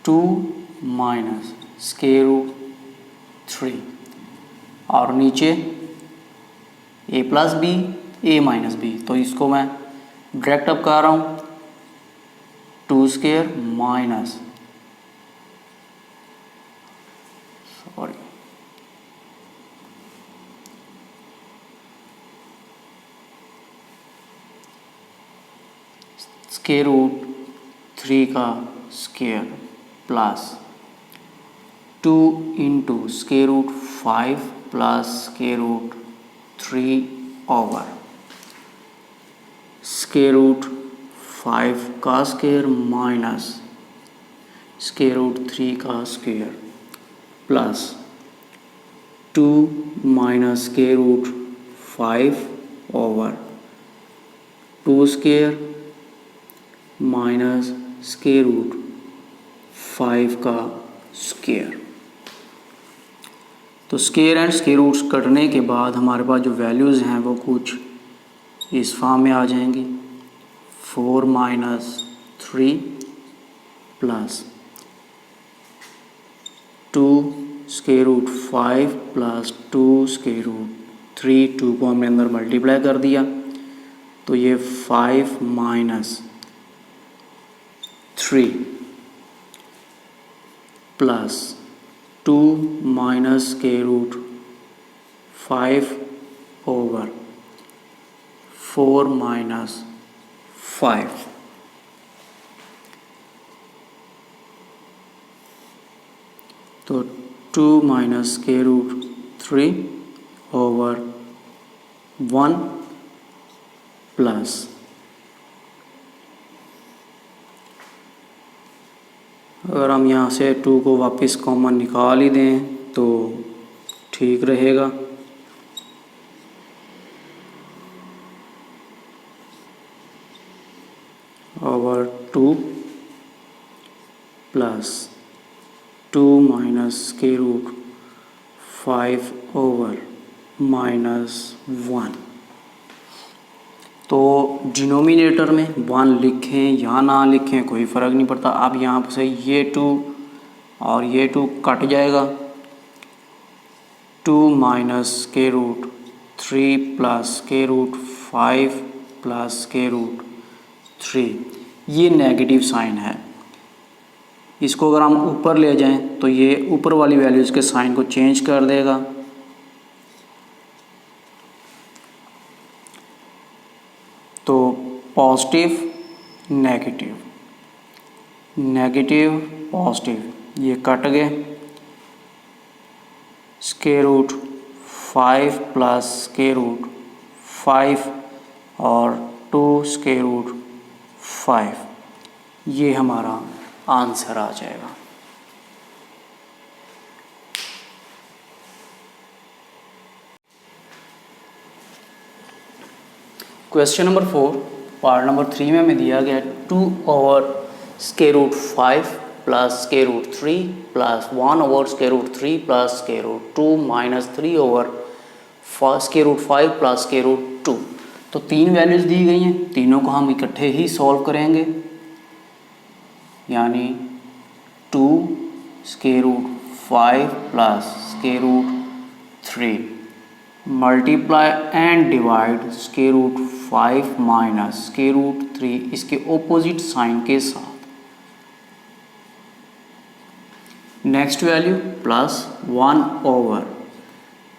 टू माइनस स्क्वायर रूट 3 और नीचे a plus B a minus B, तो इसको मैं डायरेक्ट अप कर रहा हूँ 2 स्क्वायर माइनस स्क्वायर रूट 3 का square plus 2 into square root 5 plus square root 3 over square root 5 का स्क्वायर माइनस स्क्वायर रूट 3 का square plus 2 minus square root 5 over 2 square minus square root 5 का square. तो square and square roots कटने के बाद हमारे पास जो वैल्यूज़ हैं वो कुछ इस फॉर्म में आ जाएंगी। 4 minus 3 plus 2 square root 5 plus 2 square root 3, 2 को हमने अंदर मल्टीप्लाई कर दिया तो ये 5 माइनस 3 प्लस 2 माइनस के रूट 5 ओवर 4 माइनस 5। तो 2 माइनस के रूट 3 ओवर 1 प्लस अगर हम यहाँ से 2 को वापस कॉमन निकाल ही दें तो ठीक रहेगा। ओवर 2 प्लस 2 माइनस के रूट 5 ओवर माइनस 1। तो डिनोमिनेटर में 1 लिखें या ना लिखें कोई फ़र्क नहीं पड़ता। अब यहाँ से ये 2 और ये 2 कट जाएगा। 2 माइनस के रूट 3 प्लस के रूट 5 प्लस के रूट 3, ये नेगेटिव साइन है। इसको अगर हम ऊपर ले जाएं तो ये ऊपर वाली वैल्यूज़ के साइन को चेंज कर देगा। तो पॉजिटिव नेगेटिव, नेगेटिव पॉजिटिव ये कट गए। Square root 5 plus square root 5 और 2 स्क्वायर रूट 5, ये हमारा आंसर आ जाएगा। क्वेश्चन नंबर 4 पार्ट नंबर 3 में हमें दिया गया 2 over square root 5 plus square root 3 plus 1 over square root 3 plus square root 2 minus 3 over square root 5 plus square root 2। तो 3 values दी गई हैं, तीनों को हम इकट्ठे ही सॉल्व करेंगे। यानी 2 square root 5 plus square root 3 multiply and divide square root 5 minus square root 3 इसके ऑपोजिट साइन के साथ। Next value plus 1 over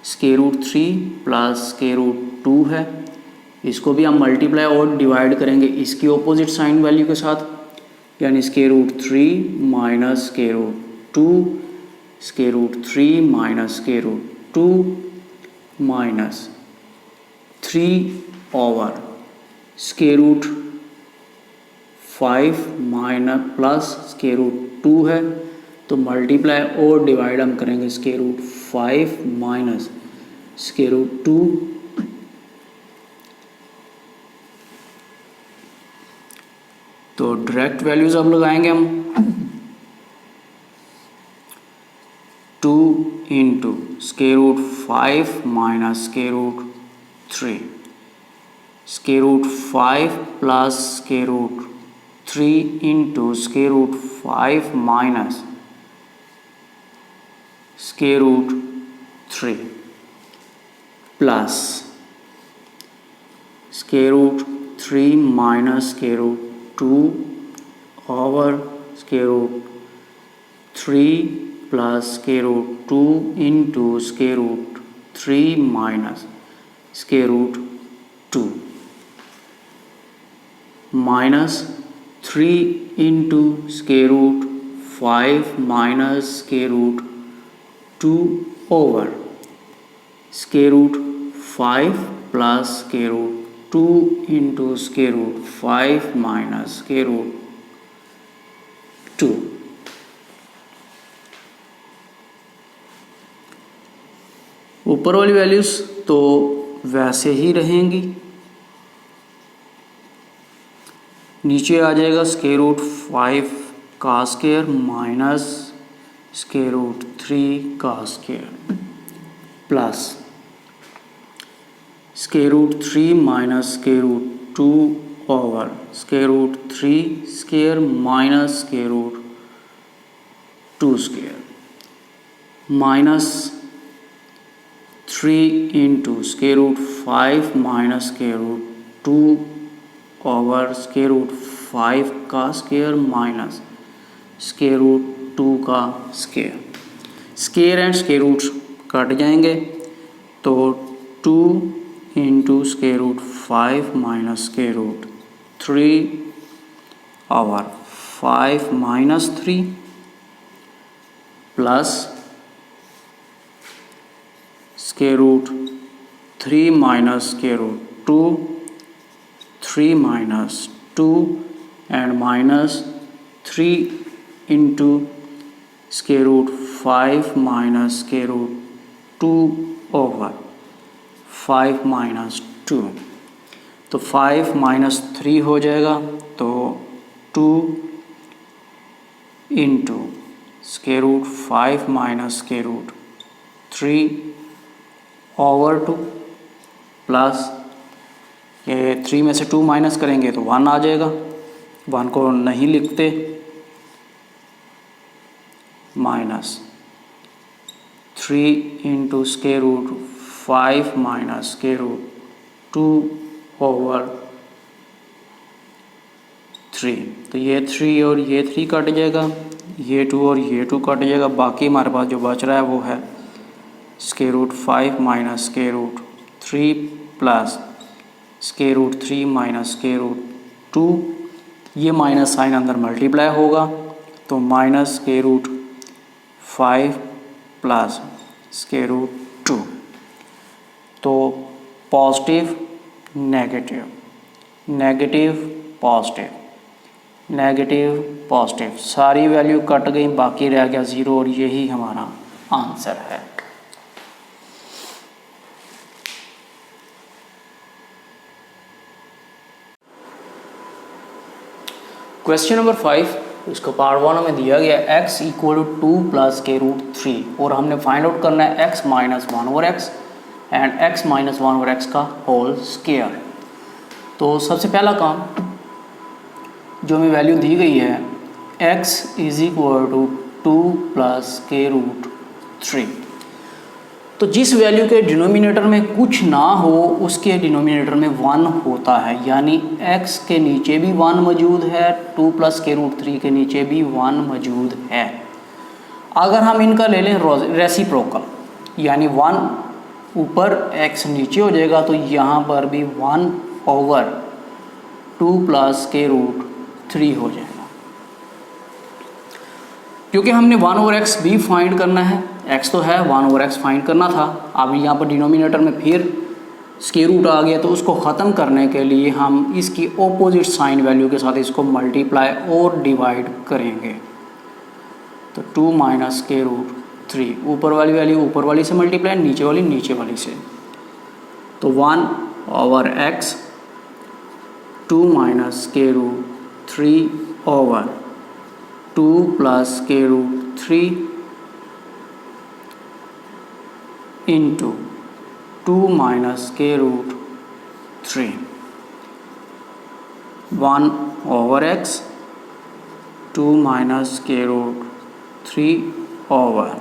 square root 3 plus square root 2 है, इसको भी हम मल्टीप्लाई और डिवाइड करेंगे इसकी ऑपोजिट साइन वैल्यू के साथ। यानी square root 3 minus square root 2 square root 3 minus square root 2 minus 3 over square root 5 minus plus square root 2 है, तो मल्टीप्लाई और डिवाइड हम करेंगे square root 5 minus square root 2। तो डायरेक्ट वैल्यूज अब लगाएंगे हम। 2 into square root 5 minus square root 3 square root 5 plus square root 3 into square root 5 minus square root 3 plus square root 3 minus square root 2 over square root 3 plus square root 2 into square root 3 minus square root 2 minus 3 into square root 5 minus square root 2 over square root 5 plus square root 2 into square root 5 minus square root 2। ऊपर वाली values तो वैसे ही रहेंगी, नीचे आ जाएगा square root 5 का square minus square root 3 का square plus square root 3 minus square root 2 over square root 3 square minus square root 2 square minus 3 into square root 5 minus square root 2 over square root 5 का square minus square root 2 का square. Square and square root cut जाएंगे तो 2 into square root 5 minus square root 3 over 5 minus 3 plus square root 3 minus square root 2 3 minus 2 and minus 3 into square root 5 minus square root 2 over 5 minus 2। तो 5 minus 3 हो जाएगा तो 2 into square root 5 minus square root 3 over 2 plus ये 3 में से 2 minus करेंगे तो 1 आ जाएगा, 1 को नहीं लिखते, minus 3 into square root 5 minus square root 2 over 3। तो ये 3 और ये 3 कट जाएगा, ये 2 और ये 2 कट जाएगा, बाकी हमारे पास जो बच रहा है वो है square root 5 minus square root 3 plus square root 3 minus square root 2। ये माइनस साइन अंदर मल्टीप्लाई होगा तो minus square root 5 plus square root 2। तो positive negative, negative positive, negative positive, सारी वैल्यू कट गई, बाकी रह गया 0 और यही हमारा आंसर है। क्वेश्चन नंबर 5, इसको पार्ट 1 में दिया गया x इक्वल टू 2 प्लस के रूट 3 और हमने फाइंड आउट करना है x minus 1 over x and x minus 1 over x का होल स्क्वायर। तो सबसे पहला काम जो हमें वैल्यू दी गई है x is equal to 2 plus के रूट 3। तो जिस वैल्यू के डिनोमिनेटर में कुछ ना हो उसके डिनोमिनेटर में 1 होता है, यानी x के नीचे भी 1 मौजूद है, 2 प्लस के रूट 3 के नीचे भी 1 मौजूद है। अगर हम इनका ले लें रेसिप्रोकल, यानी 1 ऊपर x नीचे हो जाएगा तो यहाँ पर भी 1 ओवर 2 प्लस के रूट 3 हो जाएगा। क्योंकि हमने 1 ओवर एक्स भी फाइंड करना है, x तो है, 1 ओवर एक्स फाइंड करना था। अब यहाँ पर डिनोमिनेटर में फिर स्क्वायर रूट आ गया तो उसको ख़त्म करने के लिए हम इसकी ऑपोजिट साइन वैल्यू के साथ इसको मल्टीप्लाई और डिवाइड करेंगे। तो 2 माइनस स्क्वायर रूट 3, ऊपर वाली वैल्यू ऊपर वाली से मल्टीप्लाई, नीचे वाली नीचे वाली से, तो 1 over x 2 minus square root 3 over 2 plus square root 3 into 2 minus square root 3, 1 over x 2 minus square root 3 over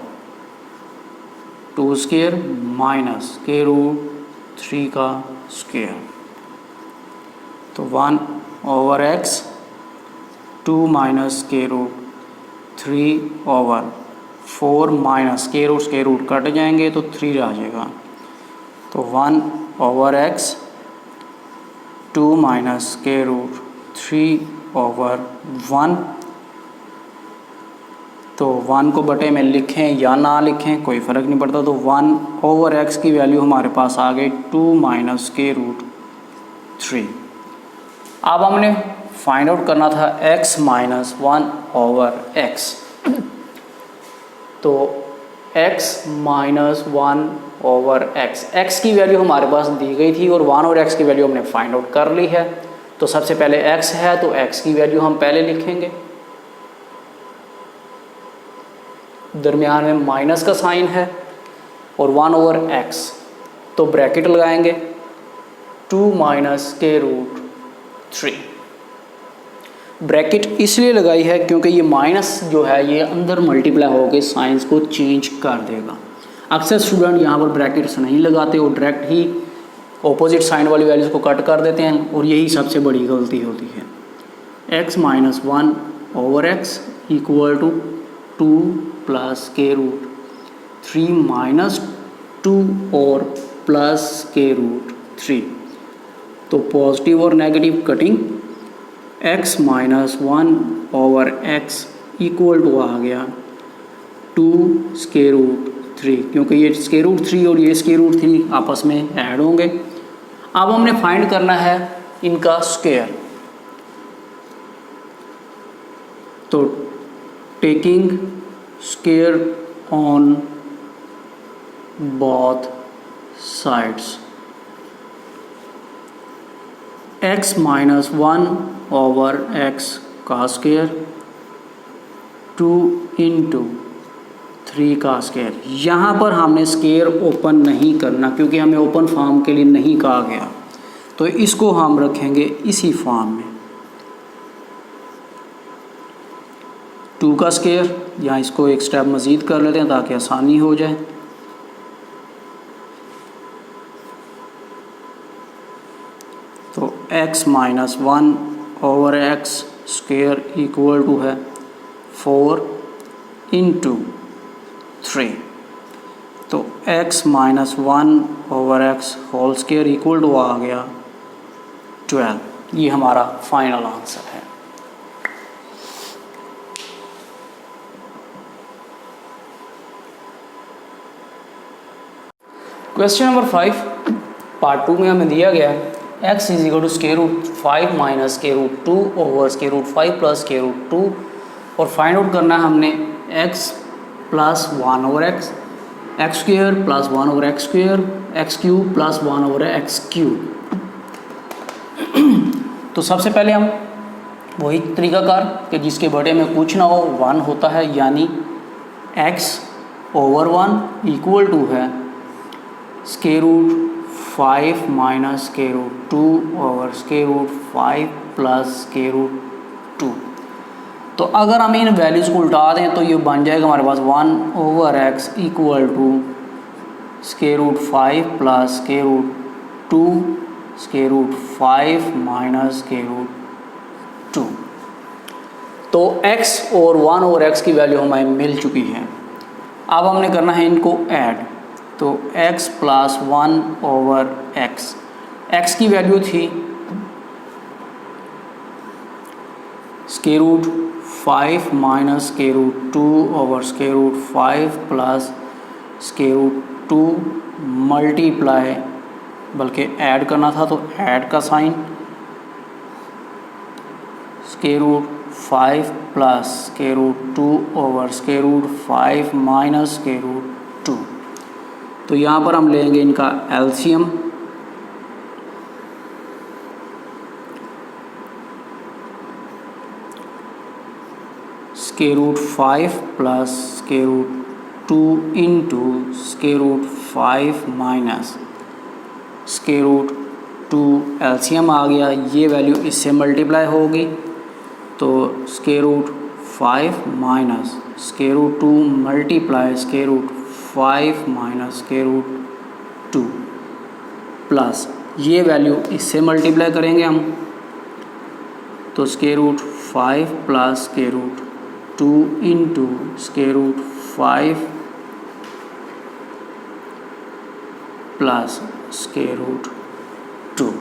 2 square minus square root 3 का स्क्वायर। तो 1 over x 2 minus square root 3 over 4 minus square root cut जाएंगे तो 3 आ जाएगा। तो 1 over x 2 minus square root 3 over 1। तो 1 को बटे में लिखें या ना लिखें कोई फ़र्क नहीं पड़ता। तो 1 ओवर एक्स की वैल्यू हमारे पास आ गई 2 माइनस स्क्वायर रूट 3। अब हमने फाइंड आउट करना था x माइनस 1 ओवर x। तो x माइनस 1 ओवर x की वैल्यू हमारे पास दी गई थी और 1 ओवर x की वैल्यू हमने फाइंड आउट कर ली है। तो सबसे पहले x है तो x की वैल्यू हम पहले लिखेंगे, दरमियान में माइनस का साइन है और 1 ओवर x, तो ब्रैकेट लगाएंगे 2 माइनस स्क्वायर रूट 3। ब्रैकेट इसलिए लगाई है क्योंकि ये माइनस जो है ये अंदर मल्टीप्लाई होकर साइंस को चेंज कर देगा। अक्सर स्टूडेंट यहाँ पर ब्रैकेट्स नहीं लगाते और डायरेक्ट ही ऑपोजिट साइन वाली वैल्यूज़ को कट कर देते हैं और यही सबसे बड़ी गलती होती है। x minus 1 over x equal to 2 plus के रूट 3 माइनस 2 और प्लस के रूट 3। तो पॉजिटिव और negative cutting x minus 1 over x equal to आ गया 2 स्क्वायर रूट 3, क्योंकि ये स्क्वायर रूट 3 और ये स्क्वायर रूट 3 आपस में ऐड होंगे। अब हमने फाइंड करना है इनका स्क्वायर। तो taking square on both sides x minus 1 over x का स्क्वायर 2 इंटू 3 का स्क्वायर। यहाँ पर हमने स्क्वायर ओपन नहीं करना क्योंकि हमें ओपन फॉर्म के लिए नहीं कहा गया, तो इसको हम रखेंगे इसी फॉर्म में 2 का स्क्वायर। यहाँ इसको एक स्टेप मज़ीद कर लेते हैं ताकि आसानी हो जाए। तो x minus 1 over x square equal to है 4 इंटू 3। तो x minus 1 over x whole square equal to आ गया 12। ये हमारा फाइनल आंसर है। क्वेश्चन नंबर 5 पार्ट 2 में हमें दिया गया है x is equal to square root 5 minus square root 2 over square root 5 plus square root 2 और फाइंड आउट करना है हमने x plus 1 over x x square plus 1 over x square x cube plus 1 over x cube. तो सबसे पहले हम वही तरीकाकार कि जिसके बड़े में कुछ ना हो 1 होता है, यानी x ओवर 1 इक्वल टू है square root 5 minus square root 2 over square root 5 plus square root 2। तो अगर हम इन वैल्यूज़ को उल्टा दें तो ये बन जाएगा हमारे पास 1 over x equal to square root 5 plus square root 2 square root 5 minus square root 2। तो x और 1 ओवर x की वैल्यू हमें मिल चुकी है। अब हमने करना है इनको ऐड। तो x प्लस 1 ओवर x की वैल्यू थी square root 5 minus square root 2 over square root 5 plus square root 2 multiply, बल्कि ऐड करना था तो ऐड का sign square root 5 plus square root 2 over square root 5 minus square root 2। तो यहाँ पर हम लेंगे इनका LCM. Square root 5 plus square root 2 into square root 5 minus square root 2 LCM आ गया। ये वैल्यू इससे मल्टीप्लाई होगी तो square root 5 minus square root 2 multiply square root 5 minus square root 2 plus ये वैल्यू इससे मल्टीप्लाई करेंगे हम तो square root 5 plus square root 2 into square root 5 plus square root 2,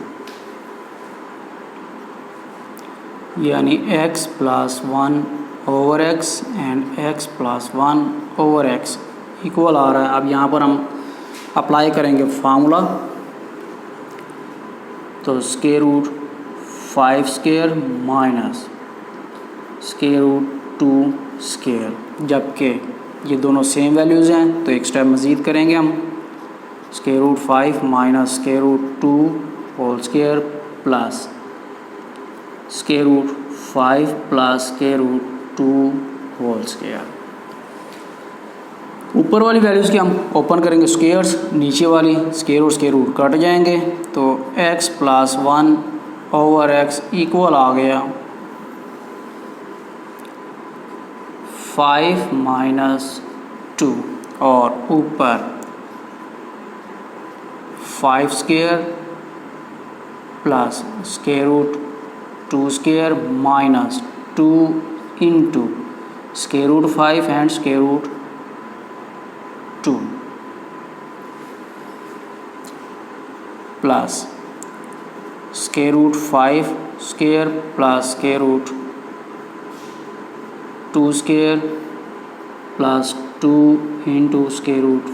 यानी x plus 1 over x and x plus 1 over x equal आ रहा है। अब यहाँ पर हम अप्लाई करेंगे फार्मूला। तो square root 5 square minus square root 2 square, जबकि ये दोनों सेम वैल्यूज़ हैं तो एक स्टेप मज़ीद करेंगे हम। Square root 5 minus square root 2 whole square plus square root 5 plus square root 2 whole square. ऊपर वाली वैल्यूज़ की हम ओपन करेंगे स्क्वायर्स, नीचे वाली स्क्वायर और स्क्वायर रूट कट जाएंगे तो x plus 1 over x equal आ गया 5 माइनस 2 और ऊपर 5 square plus square root 2 square minus 2 into square root 5 and square root 2 plus square root 5 square plus square root 2 square plus 2 into square root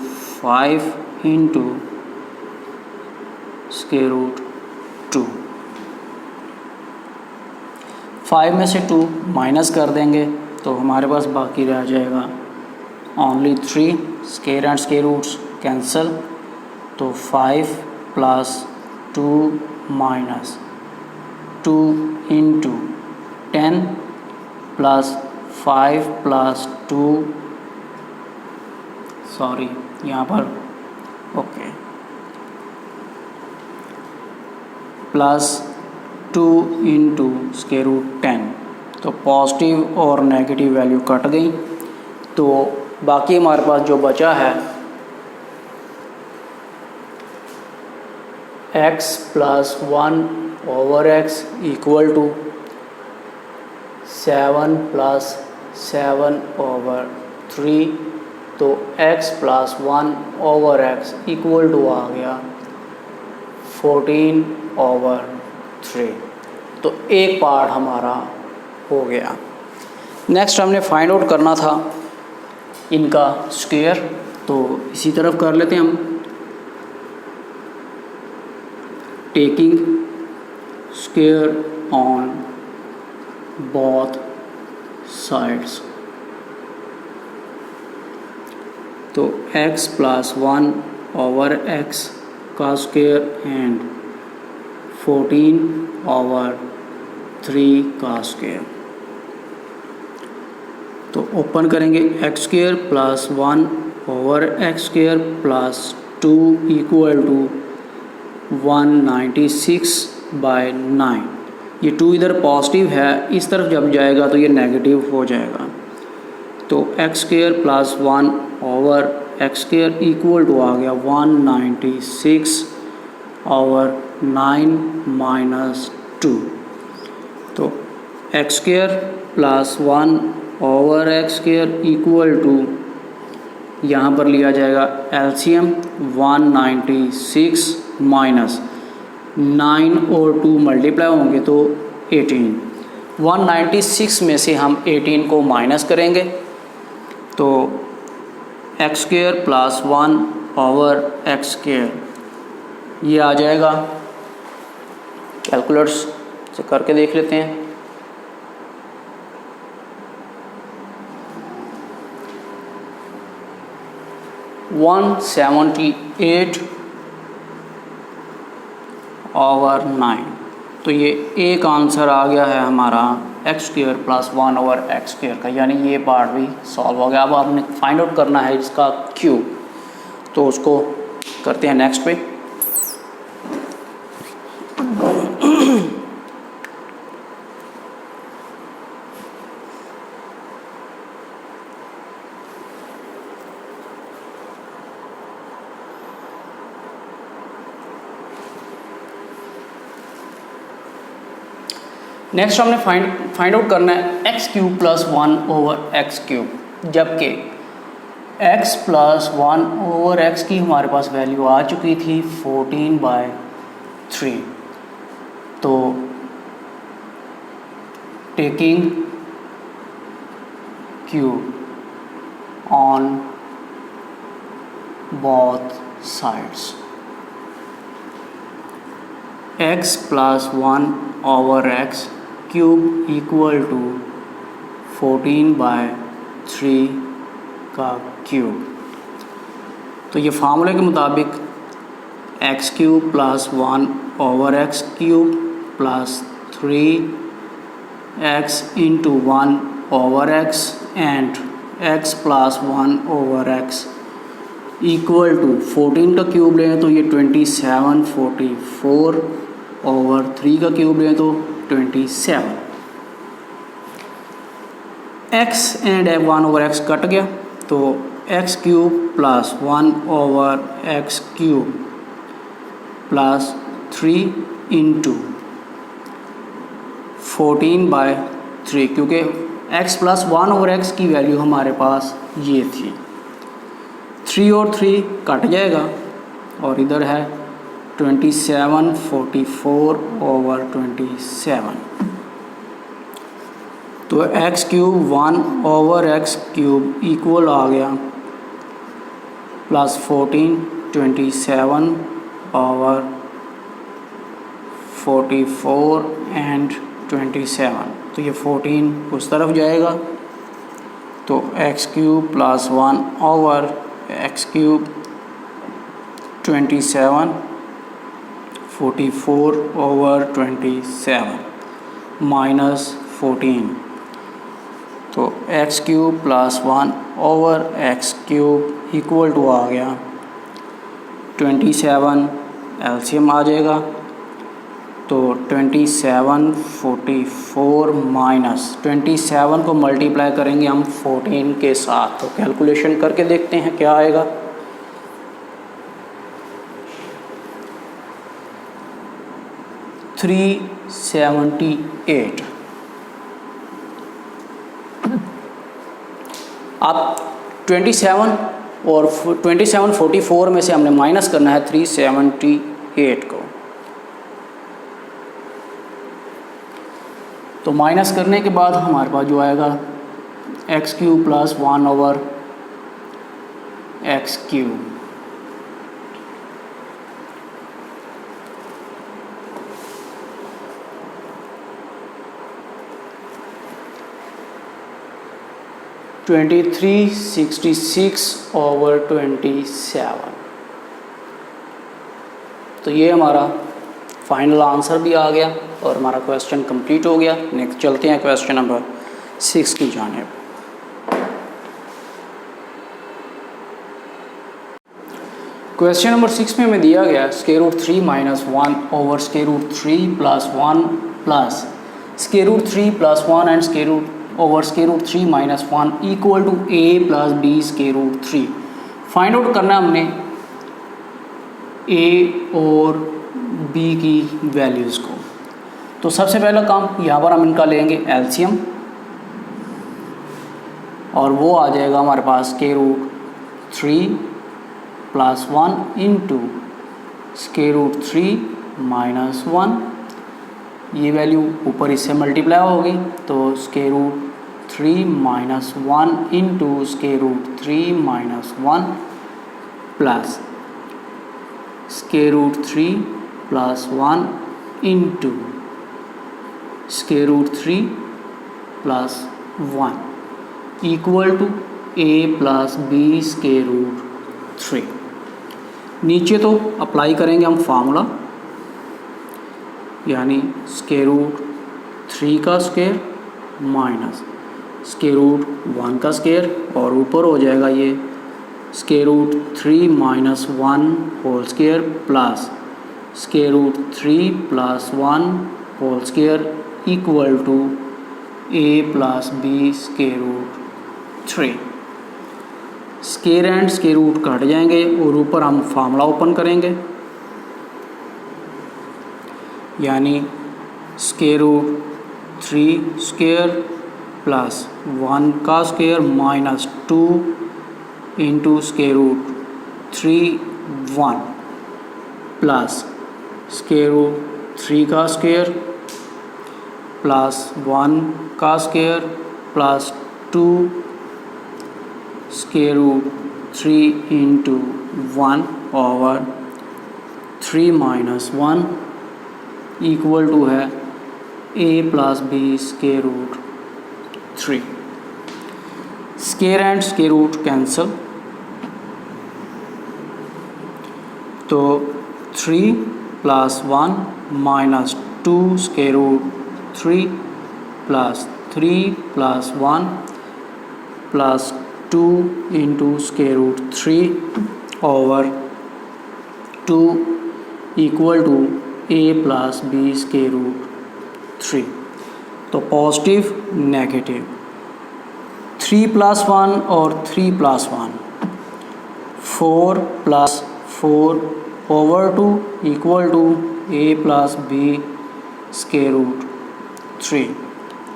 5 into square root 2। 5 में से 2 minus कर देंगे तो हमारे पास बाकी रह जाएगा only 3। Square and square roots cancel, तो 5 plus 2 minus 2 into 10 plus 5 plus 2 sorry यहाँ पर okay plus 2 into square root 10। तो पॉजिटिव और नेगेटिव वैल्यू कट गई, तो बाकी हमारे पास जो बचा है x plus 1 over x equal to 7 plus 7 over 3। तो x plus 1 over x equal to आ गया 14 ओवर 3। तो एक पार्ट हमारा हो गया। नेक्स्ट हमने फाइंड आउट करना था इनका स्क्वायर, तो इसी तरफ कर लेते हैं हम। Taking square on both sides, तो x प्लस 1 ओवर x का स्क्वायर एंड 14 ओवर 3 का स्क्वायर। तो ओपन करेंगे x square plus 1 over x square plus 2 equal to 196/9। ये 2 इधर पॉजिटिव है, इस तरफ जब जाएगा तो ये नेगेटिव हो जाएगा। तो x square plus 1 over x square equal to आ गया 196 ओवर 9 माइनस 2। तो x square plus 1 over x square equal to यहाँ पर लिया जाएगा एलसीएम 196 माइनस 9 और 2 मल्टीप्लाई होंगे तो 18। 196 में से हम 18 को माइनस करेंगे तो x square plus 1 over x square ये आ जाएगा। कैलकुलेटर्स से करके देख लेते हैं। One 78 over 9। तो ये एक आंसर आ गया है हमारा x square plus 1 over x square का, यानी ये पार्ट भी सॉल्व हो गया। अब आपने फाइंड आउट करना है इसका क्यूब, तो उसको करते हैं नेक्स्ट पे। नेक्स्ट हमने फाइंड आउट करना है x cube plus 1 over x cube, जबकि x प्लस 1 ओवर x की हमारे पास वैल्यू आ चुकी थी 14/3। तो taking cube on both sides, x plus 1 over x cube equal to 14/3 का क्यूब। तो ये फार्मूले के मुताबिक x cube plus 1 over x cube plus 3x into 1 over x and x plus 1 over x equal to 14 का cube लें तो ये 27, 44 ओवर 3 का क्यूब लें तो 27। x and 1 over x cut गया तो x cube plus 1 over x cube plus 3 into 14/3, क्योंकि x प्लस 1 और x की वैल्यू हमारे पास ये थी। 3 और 3 कट जाएगा और इधर है 27 44/27, तो x cube 1/x cube equal आ गया प्लस 14 27/44 एंड 27, तो ये 14 उस तरफ जाएगा, तो x cube plus 1/x cube 27 44/27 minus 14, तो x cube plus 1/x cube equal to आ गया 27, एलसीएम आ जाएगा, तो 27 44 माइनस 27 को मल्टीप्लाई करेंगे हम 14 के साथ, तो कैलकुलेशन करके देखते हैं क्या आएगा। $378। अब 27 और 2744 में से हमने माइनस करना है 378 को, तो माइनस करने के बाद हमारे पास जो आएगा x cube plus 1/x cube, $2366/27, तो ये हमारा फाइनल आंसर भी आ गया और हमारा क्वेश्चन कंप्लीट हो गया। नेक्स्ट चलते हैं क्वेश्चन नंबर 6 की जानिब। क्वेश्चन नंबर 6 में हमें दिया गया √3 - 1/√3 + 1 plus √3 + 1 and √3 - 1 equal to a + b √3। Find out करना है हमने a और b की वैल्यूज़ को। तो सबसे पहला काम यहाँ पर हम इनका लेंगे एलसीएम, और वो आ जाएगा हमारे पास √3 + 1 इंटू √3 - 1, ये वैल्यू ऊपर इससे मल्टीप्लाई होगी, तो √3 - 1 into √3 - 1 plus √3 + 1 into √3 + 1 equal to a + b √3। नीचे तो अप्लाई करेंगे हम फार्मूला, यानी √3 का स्क्वायर माइनस √1 का स्क्वायर, और ऊपर हो जाएगा ये √3 - 1 whole square plus √3 + 1 whole square equal to a + b √3। Square and square root cut जाएंगे और ऊपर हम फार्मूला ओपन करेंगे, यानी √3 स्क्वायर प्लस 1 का स्क्वायर माइनस 2 इंटू √3 1 प्लस √3 का स्क्वायर प्लस 1 का square plus 2 √3 into 1/3 - 1 equal to है a + b √3। Square and square root cancel, तो 3 + 1 - 2 √3 plus 3 + 1 plus 2 into √3/2 equal to a + b √3। तो पॉजिटिव नेगेटिव 3 + 1 और 3 + 1 4 + 4 over two equal to a plus B square root 3।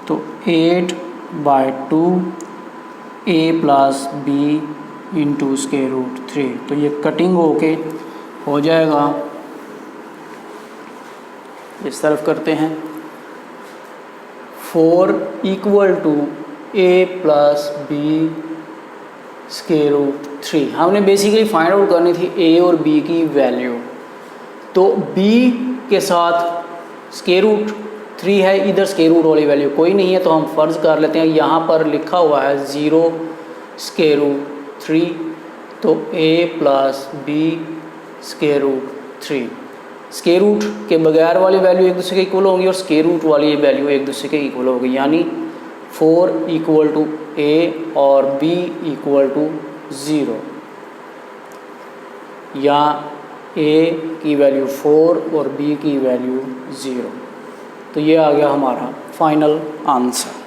तो 8/2 a plus b into square root 3। तो ये cutting होके हो जाएगा, इस तरफ करते हैं 4 equal to a plus B square root 3। हमने बेसिकली फाइंड आउट करनी थी ए और बी की वैल्यू। तो बी के साथ स्क्वायर रूट 3 है, इधर स्क्वायर रूट वाली वैल्यू कोई नहीं है, तो हम फ़र्ज़ कर लेते हैं यहाँ पर लिखा हुआ है 0 स्क्वायर रूट 3। तो A plus B square root 3। Square root के बगैर वाली वैल्यू एक दूसरे के इक्वल होंगी और स्क्वायर रूट वाली वैल्यू एक दूसरे के इक्वल होगी, यानी 4 इक्वल टू ए और बी इक्वल टू 0, या ए की वैल्यू 4 और बी की वैल्यू 0। तो ये आ गया हमारा फाइनल आंसर।